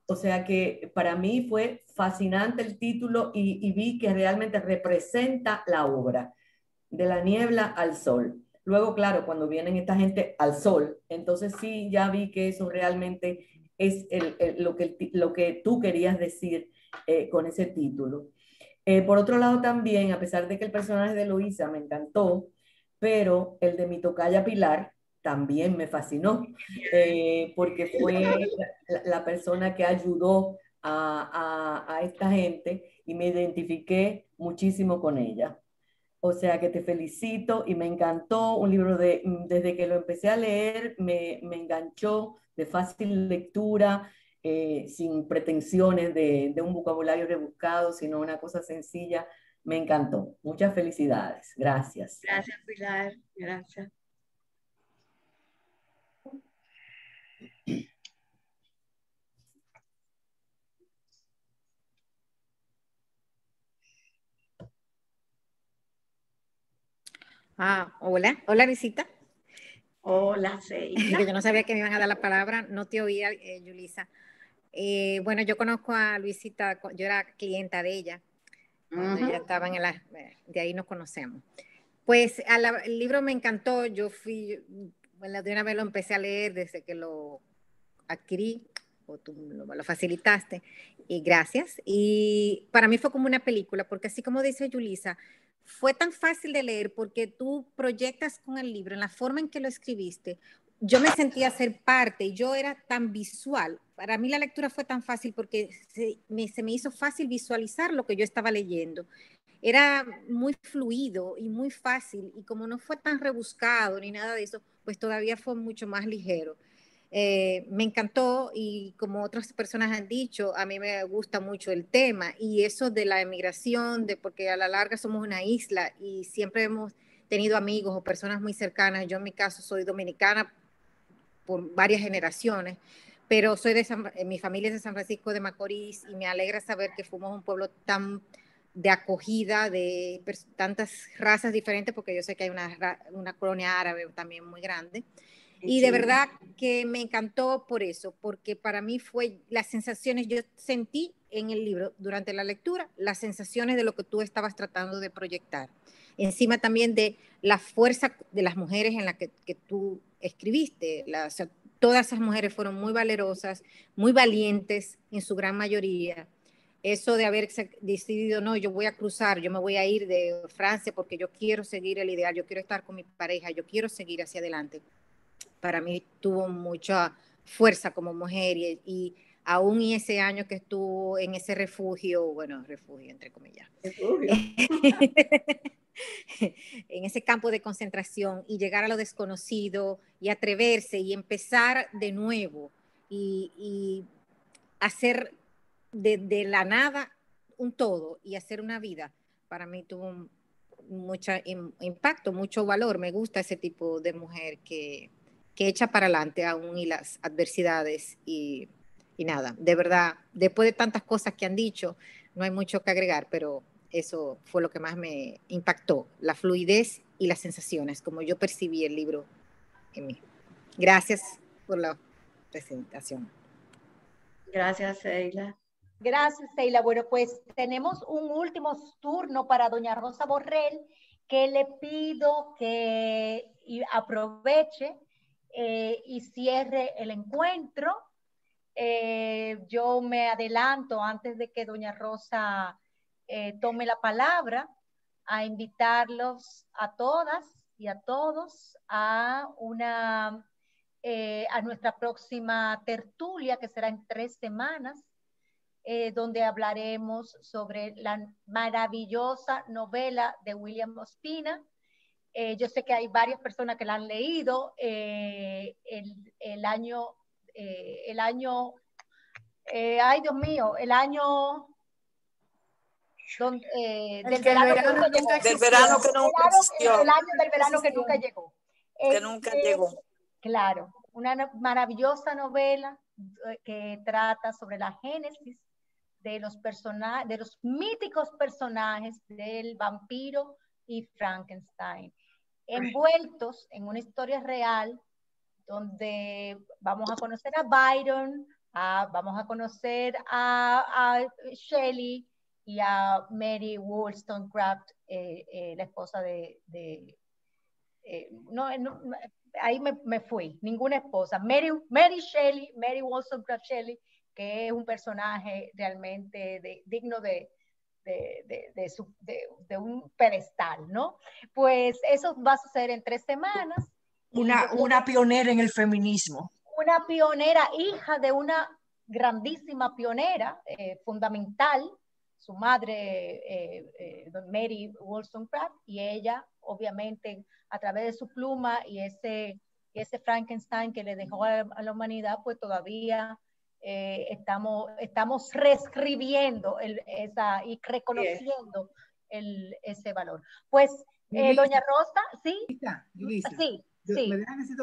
[SPEAKER 14] O sea que para mí fue fascinante el título y vi que realmente representa la obra, de la niebla al sol. Luego, claro, cuando vienen esta gente al sol, entonces sí, ya vi que eso realmente es lo que tú querías decir con ese título. Por otro lado también, a pesar de que el personaje de Luisa me encantó, pero el de mi tocaya Pilar también me fascinó, porque fue la persona que ayudó a esta gente y me identifiqué muchísimo con ella. O sea que te felicito y me encantó un libro desde que lo empecé a leer, me enganchó, de fácil lectura, sin pretensiones de un vocabulario rebuscado, sino una cosa sencilla. Me encantó. Muchas felicidades. Gracias.
[SPEAKER 3] Gracias, Pilar. Gracias.
[SPEAKER 15] Hola, hola Luisita.
[SPEAKER 3] Hola, Seila.
[SPEAKER 15] Yo no sabía que me iban a dar la palabra, no te oía, Yulisa. Bueno, yo conozco a Luisita, yo era clienta de ella, cuando ella estaba de ahí nos conocemos. Pues el libro me encantó, yo fui, bueno, de una vez lo empecé a leer desde que lo adquirí, o tú lo facilitaste, y gracias. Y para mí fue como una película, porque así como dice Yulisa, fue tan fácil de leer porque tú proyectas con el libro en la forma en que lo escribiste. Yo me sentía ser parte y yo era tan visual. Para mí la lectura fue tan fácil porque se me hizo fácil visualizar lo que yo estaba leyendo. Era muy fluido y muy fácil, y como no fue tan rebuscado ni nada de eso, pues todavía fue mucho más ligero. Me encantó, y como otras personas han dicho, a mí me gusta mucho el tema y eso de la emigración, porque a la larga somos una isla y siempre hemos tenido amigos o personas muy cercanas. Yo en mi caso soy dominicana por varias generaciones, pero mi familia es de San Francisco de Macorís, y me alegra saber que fuimos un pueblo tan de acogida de tantas razas diferentes, porque yo sé que hay una colonia árabe también muy grande. Y de verdad que me encantó por eso, porque para mí fue las sensaciones, yo sentí en el libro durante la lectura las sensaciones de lo que tú estabas tratando de proyectar. Encima también de la fuerza de las mujeres en la que tú escribiste. Todas esas mujeres fueron muy valerosas, muy valientes en su gran mayoría. Eso de haber decidido, no, yo voy a cruzar, yo me voy a ir de Francia porque yo quiero seguir el ideal, yo quiero estar con mi pareja, yo quiero seguir hacia adelante. Para mí tuvo mucha fuerza como mujer, y aún ese año que estuvo en ese refugio, bueno, refugio entre comillas, en ese campo de concentración, y llegar a lo desconocido y atreverse y empezar de nuevo y hacer de la nada un todo y hacer una vida, para mí tuvo mucho impacto, mucho valor. Me gusta ese tipo de mujer que echa para adelante aún y las adversidades, y nada, de verdad, después de tantas cosas que han dicho, no hay mucho que agregar, pero eso fue lo que más me impactó, la fluidez y las sensaciones, como yo percibí el libro en mí. Gracias por la presentación.
[SPEAKER 3] Gracias, Seila.
[SPEAKER 1] Gracias, Seila. Bueno, pues tenemos un último turno para doña Rosa Borrell, que le pido que aproveche y cierre el encuentro. Yo me adelanto antes de que doña Rosa tome la palabra, a invitarlos a todas y a todos a nuestra próxima tertulia, que será en 3 semanas, donde hablaremos sobre la maravillosa novela de William Ospina. Yo sé que hay varias personas que la han leído. El año, ay Dios mío, el año del verano que nunca llegó.
[SPEAKER 5] Del verano que nunca existió.
[SPEAKER 1] El año del verano que nunca llegó.
[SPEAKER 5] Que nunca llegó.
[SPEAKER 1] Claro, una maravillosa novela que trata sobre la génesis de los míticos personajes del vampiro y Frankenstein, envueltos en una historia real, donde vamos a conocer a Byron, vamos a conocer a Shelley y a Mary Wollstonecraft, la esposa ahí me fui, ninguna esposa, Mary Wollstonecraft Shelley, que es un personaje realmente digno de un pedestal, ¿no? Pues eso va a suceder en 3 semanas.
[SPEAKER 2] Una pionera en el feminismo.
[SPEAKER 1] Una pionera, hija de una grandísima pionera, fundamental, su madre, Mary Wollstonecraft, y ella, obviamente, a través de su pluma y ese Frankenstein que le dejó a la humanidad, pues todavía estamos reescribiendo y reconociendo ese valor. Pues, doña Rosa, ¿sí?
[SPEAKER 16] Yulisa,
[SPEAKER 1] sí.
[SPEAKER 16] Me dejan decir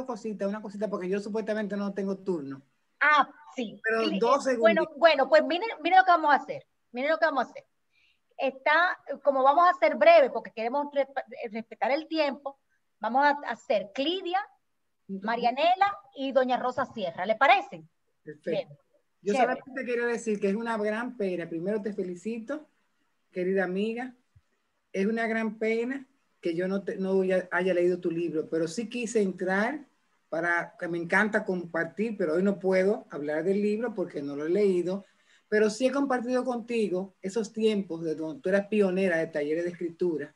[SPEAKER 16] una cosita, porque yo supuestamente no tengo turno.
[SPEAKER 1] Sí.
[SPEAKER 16] Pero 2 segundos.
[SPEAKER 1] Bueno, pues miren lo que vamos a hacer. Como vamos a ser breve, porque queremos respetar el tiempo, vamos a hacer Clidia, Marianela y doña Rosa Sierra. ¿Le parece?
[SPEAKER 16] Perfecto.
[SPEAKER 1] Bien.
[SPEAKER 16] Yo solamente quiero decir que es una gran pena. Primero te felicito, querida amiga. Es una gran pena que yo no haya leído tu libro, pero sí quise entrar para que me encanta compartir, pero hoy no puedo hablar del libro porque no lo he leído, pero sí he compartido contigo esos tiempos de donde tú eras pionera de talleres de escritura,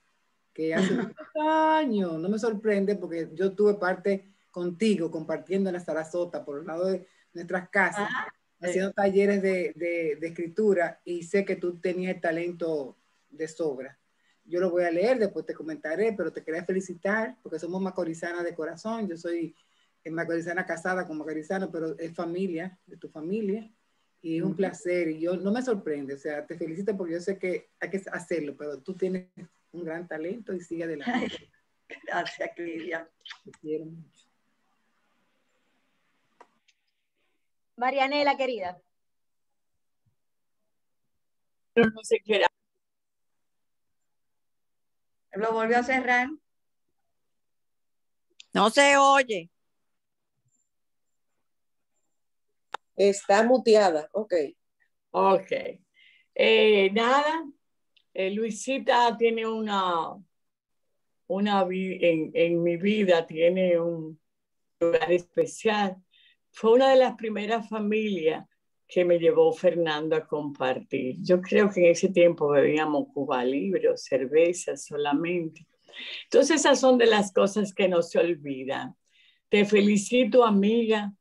[SPEAKER 16] que hace muchos años, no me sorprende porque yo tuve parte contigo compartiendo en la Sarasota por el lado de nuestras casas, haciendo talleres de escritura, y sé que tú tenías el talento de sobra. Yo lo voy a leer, después te comentaré, pero te quería felicitar porque somos macorizanas de corazón. Yo soy macorizana casada con macorizano, pero es familia, de tu familia, y es un placer, y yo no me sorprende, o sea, te felicito porque yo sé que hay que hacerlo, pero tú tienes un gran talento y sigue adelante.
[SPEAKER 2] Gracias, Lidia.
[SPEAKER 16] Te quiero mucho.
[SPEAKER 1] Marianela, querida.
[SPEAKER 17] Pero no se quiera.
[SPEAKER 3] Lo volvió a cerrar.
[SPEAKER 17] No se oye.
[SPEAKER 18] Está muteada, ok.
[SPEAKER 17] Ok. Nada, Luisita tiene en mi vida tiene un lugar especial. Fue una de las primeras familias que me llevó Fernando a compartir. Yo creo que en ese tiempo bebíamos Cuba Libre o cerveza solamente. Entonces esas son de las cosas que no se olvidan. Te felicito, amiga.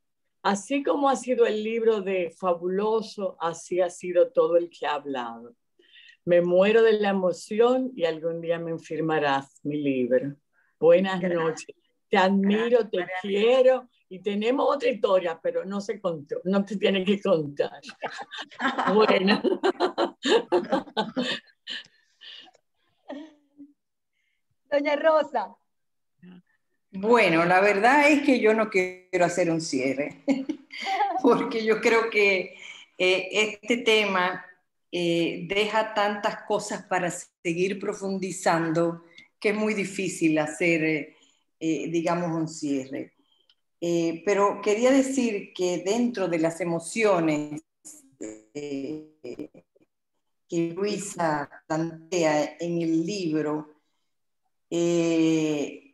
[SPEAKER 17] Así como ha sido el libro de Fabuloso, así ha sido todo el que ha hablado. Me muero de la emoción y algún día me firmarás mi libro. Buenas noches. Te admiro, te quiero, y tenemos otra historia, pero no se contó, no te tiene que contar. Bueno.
[SPEAKER 1] Doña Rosa.
[SPEAKER 10] Bueno, la verdad es que yo no quiero hacer un cierre, porque yo creo que este tema deja tantas cosas para seguir profundizando que es muy difícil hacer, digamos, un cierre. Pero quería decir que dentro de las emociones que Luisa plantea en el libro,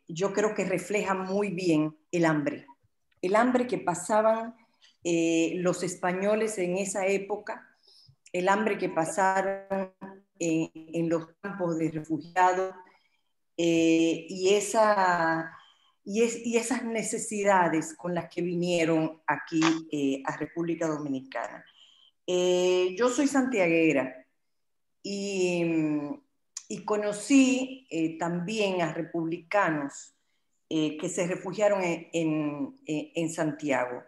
[SPEAKER 10] yo creo que refleja muy bien el hambre que pasaban los españoles en esa época, el hambre que pasaron en los campos de refugiados, y esas necesidades con las que vinieron aquí a República Dominicana. Yo soy santiaguera y conocí también a republicanos que se refugiaron en Santiago.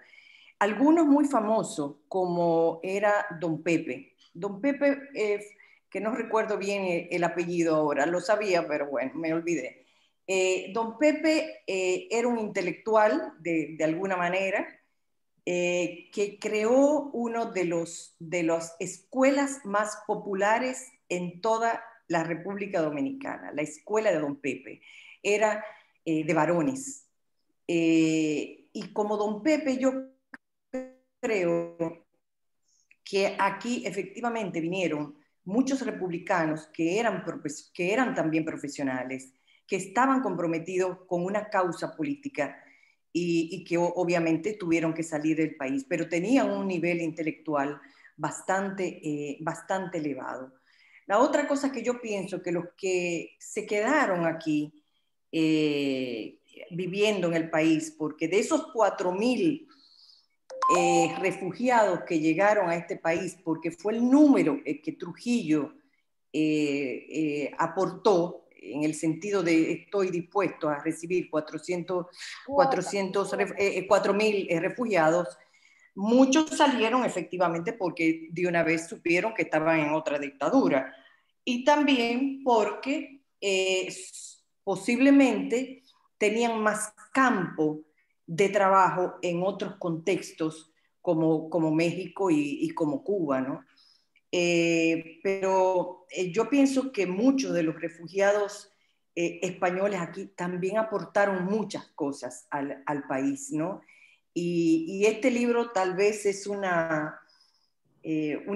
[SPEAKER 10] Algunos muy famosos, como era Don Pepe. Don Pepe, que no recuerdo bien el apellido ahora, lo sabía, pero bueno, me olvidé. Don Pepe era un intelectual, de alguna manera, que creó uno de las escuelas más populares en toda la República Dominicana, la escuela de Don Pepe. Era de varones. Y como Don Pepe, yo creo que aquí efectivamente vinieron muchos republicanos que eran también profesionales, que estaban comprometidos con una causa política y que obviamente tuvieron que salir del país, pero tenían un nivel intelectual bastante elevado. La otra cosa que yo pienso, que los que se quedaron aquí viviendo en el país, porque de esos 4.000 refugiados que llegaron a este país, porque fue el número que Trujillo aportó, en el sentido de estoy dispuesto a recibir 4.000 refugiados, muchos salieron efectivamente porque de una vez supieron que estaban en otra dictadura, y también porque posiblemente tenían más campo de trabajo en otros contextos como México y como Cuba, ¿no? Pero yo pienso que muchos de los refugiados españoles aquí también aportaron muchas cosas al país, ¿no? Y este libro tal vez es una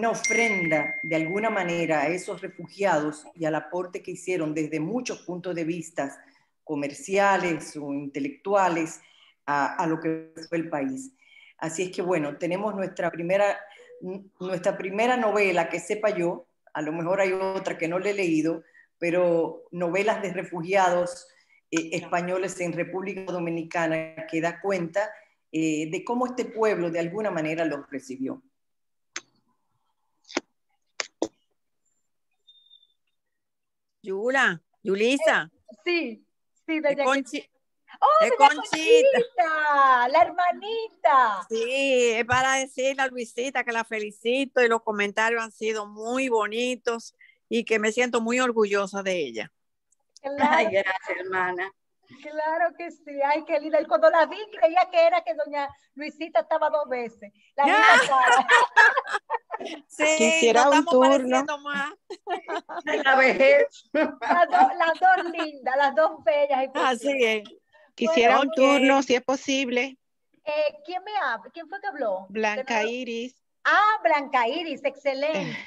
[SPEAKER 10] ofrenda de alguna manera a esos refugiados y al aporte que hicieron desde muchos puntos de vista comerciales o intelectuales, a lo que fue el país. Así es que bueno, tenemos nuestra primera novela, que sepa yo, a lo mejor hay otra que no le he leído, pero novelas de refugiados españoles en República Dominicana, que da cuenta de cómo este pueblo de alguna manera los recibió.
[SPEAKER 19] Yulisa.
[SPEAKER 1] Sí, doña
[SPEAKER 19] Conchita.
[SPEAKER 1] ¡Oh, doña Conchita! La hermanita.
[SPEAKER 19] Sí, es para decirle a Luisita que la felicito y los comentarios han sido muy bonitos y que me siento muy orgullosa de ella.
[SPEAKER 1] Claro.
[SPEAKER 3] Ay, gracias, hermana.
[SPEAKER 1] Claro que sí, ay, qué linda. Y cuando la vi, creía que era que doña Luisita estaba 2 veces. La misma cara.
[SPEAKER 19] Sí,
[SPEAKER 20] quisiera un turno.
[SPEAKER 19] Más.
[SPEAKER 3] La vejez.
[SPEAKER 1] Las dos lindas, las dos bellas.
[SPEAKER 19] Así es.
[SPEAKER 20] Quisiera un turno, si es posible.
[SPEAKER 1] ¿Quién me habla? ¿Quién fue que habló?
[SPEAKER 20] Blanca Iris.
[SPEAKER 1] Ah, Blanca Iris, excelente.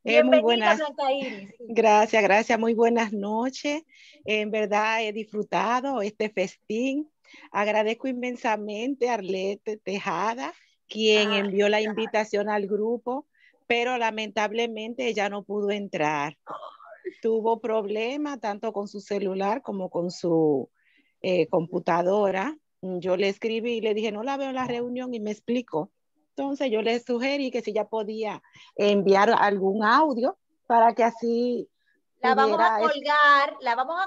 [SPEAKER 20] Muy
[SPEAKER 1] Bienvenida,
[SPEAKER 20] buenas.
[SPEAKER 1] Blanca Iris.
[SPEAKER 20] Gracias, muy buenas noches. En verdad he disfrutado este festín. Agradezco inmensamente a Arlette Tejada, quien envió la invitación al grupo, pero lamentablemente ella no pudo entrar. Tuvo problemas tanto con su celular como con su computadora. Yo le escribí y le dije, no la veo en la reunión, y me explicó. Entonces yo le sugerí que si ella podía enviar algún audio para que así
[SPEAKER 1] la vamos a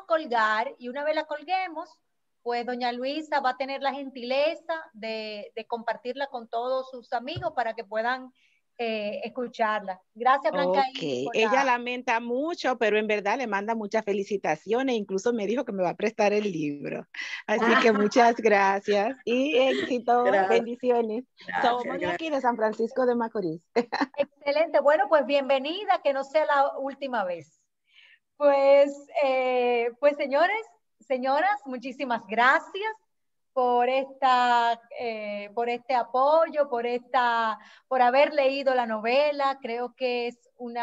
[SPEAKER 1] colgar, y una vez la colguemos, pues doña Luisa va a tener la gentileza de compartirla con todos sus amigos para que puedan escucharla. Gracias, Blanca.
[SPEAKER 20] Okay. Ella lamenta mucho, pero en verdad le manda muchas felicitaciones, incluso me dijo que me va a prestar el libro. Así que muchas gracias y éxito, bendiciones. Somos de aquí de San Francisco de Macorís.
[SPEAKER 1] Excelente, bueno, pues bienvenida, que no sea la última vez. Pues señores, señoras, muchísimas gracias por este apoyo, por haber leído la novela. Creo que es un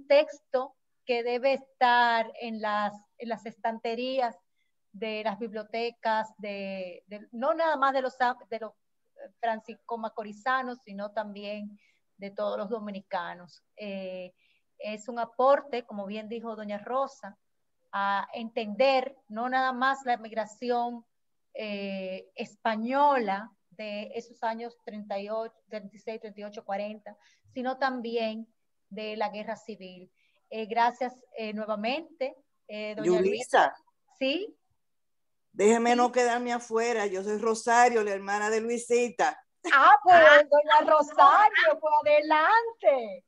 [SPEAKER 1] texto que debe estar en las estanterías de las bibliotecas, no nada más de los francisco macorizanos, sino también de todos los dominicanos. Es un aporte, como bien dijo doña Rosa, a entender no nada más la migración española de esos años 38, 36, 38, 40, sino también de la guerra civil. Gracias nuevamente, doña
[SPEAKER 21] Yulisa.
[SPEAKER 1] ¿Sí?
[SPEAKER 21] Déjeme no quedarme afuera, yo soy Rosario, la hermana de Luisita.
[SPEAKER 1] Ah, pues doña Rosario, pues adelante.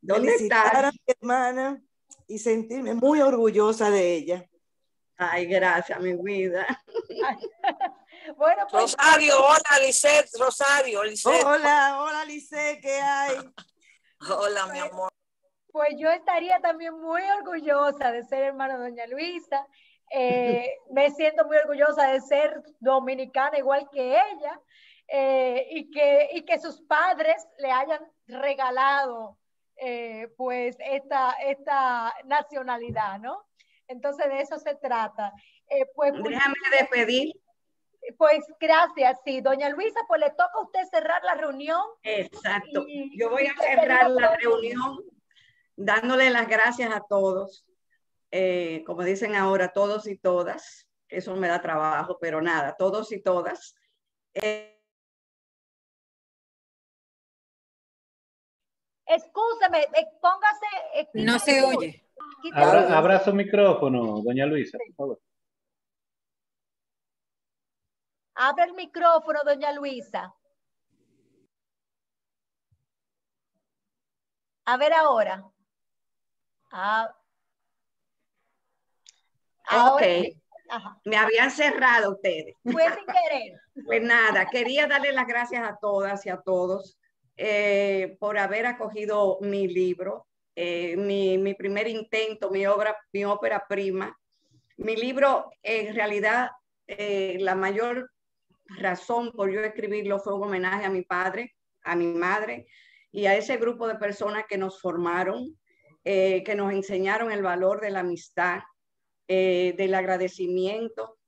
[SPEAKER 21] Felicitar a mi hermana y sentirme muy orgullosa de ella.
[SPEAKER 3] Ay, gracias, mi vida.
[SPEAKER 1] Bueno, pues,
[SPEAKER 5] Rosario, hola, Lisette, Rosario, Lisette.
[SPEAKER 21] Hola, Lisette, ¿qué hay?
[SPEAKER 5] Hola, mi amor.
[SPEAKER 1] Pues yo estaría también muy orgullosa de ser hermana de doña Luisa. Me siento muy orgullosa de ser dominicana igual que ella, y que sus padres le hayan regalado pues esta nacionalidad, ¿no? Entonces de eso se trata. Pues,
[SPEAKER 3] déjame despedir.
[SPEAKER 1] Pues gracias, sí, doña Luisa, pues le toca a usted cerrar la reunión.
[SPEAKER 3] Exacto. Yo voy a cerrar la reunión dándole las gracias a todos. Como dicen ahora, todos y todas. Eso me da trabajo, pero nada, todos y todas.
[SPEAKER 1] Excúseme, póngase.
[SPEAKER 15] No se oye.
[SPEAKER 13] Abra su micrófono, doña Luisa, por favor.
[SPEAKER 1] Abre el micrófono, doña Luisa. A ver ahora.
[SPEAKER 3] Ok. Me habían cerrado ustedes.
[SPEAKER 1] Fue sin querer.
[SPEAKER 3] Pues nada, quería darle las gracias a todas y a todos por haber acogido mi libro, mi primer intento, mi ópera prima. Mi libro, en realidad, la mayor razón por yo escribirlo fue un homenaje a mi padre, a mi madre y a ese grupo de personas que nos formaron, que nos enseñaron el valor de la amistad, del agradecimiento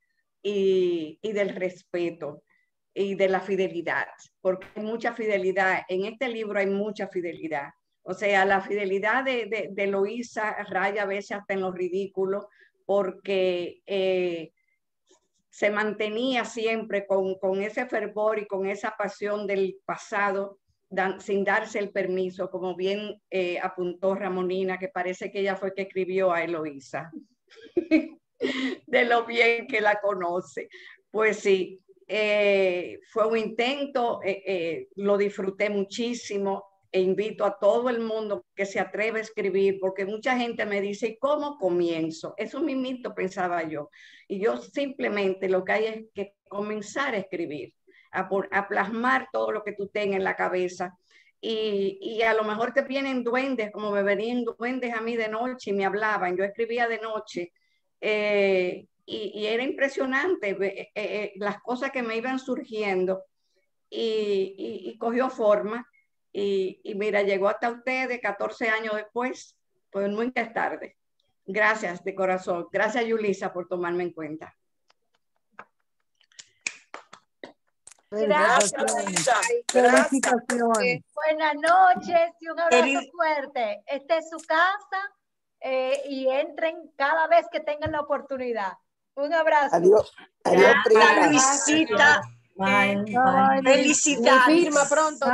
[SPEAKER 3] y del respeto y de la fidelidad, porque hay mucha fidelidad. En este libro hay mucha fidelidad. O sea, la fidelidad de Eloísa raya a veces hasta en lo ridículo, porque se mantenía siempre con ese fervor y con esa pasión del pasado, sin darse el permiso, como bien apuntó Ramonina, que parece que ella fue que escribió a Eloísa, de lo bien que la conoce. Pues sí, fue un intento, lo disfruté muchísimo, e invito a todo el mundo que se atreve a escribir, porque mucha gente me dice, ¿y cómo comienzo? Eso mismo pensaba yo. Y yo simplemente lo que hay es que comenzar a escribir, a plasmar todo lo que tú tengas en la cabeza. Y a lo mejor te vienen duendes, como me venían duendes a mí de noche y me hablaban. Yo escribía de noche. Y era impresionante las cosas que me iban surgiendo, y cogió forma. Y mira, llegó hasta ustedes 14 años después, pues nunca es tarde. Gracias de corazón. Gracias, Yulisa, por tomarme en cuenta.
[SPEAKER 1] Gracias,
[SPEAKER 3] Yulisa.
[SPEAKER 1] Felicitaciones. Buenas noches y un abrazo fuerte. Esta es su casa, y entren cada vez que tengan la oportunidad. Un abrazo.
[SPEAKER 21] Adiós. Adiós,
[SPEAKER 1] Luisita.
[SPEAKER 21] Felicidades.
[SPEAKER 18] Firma pronto.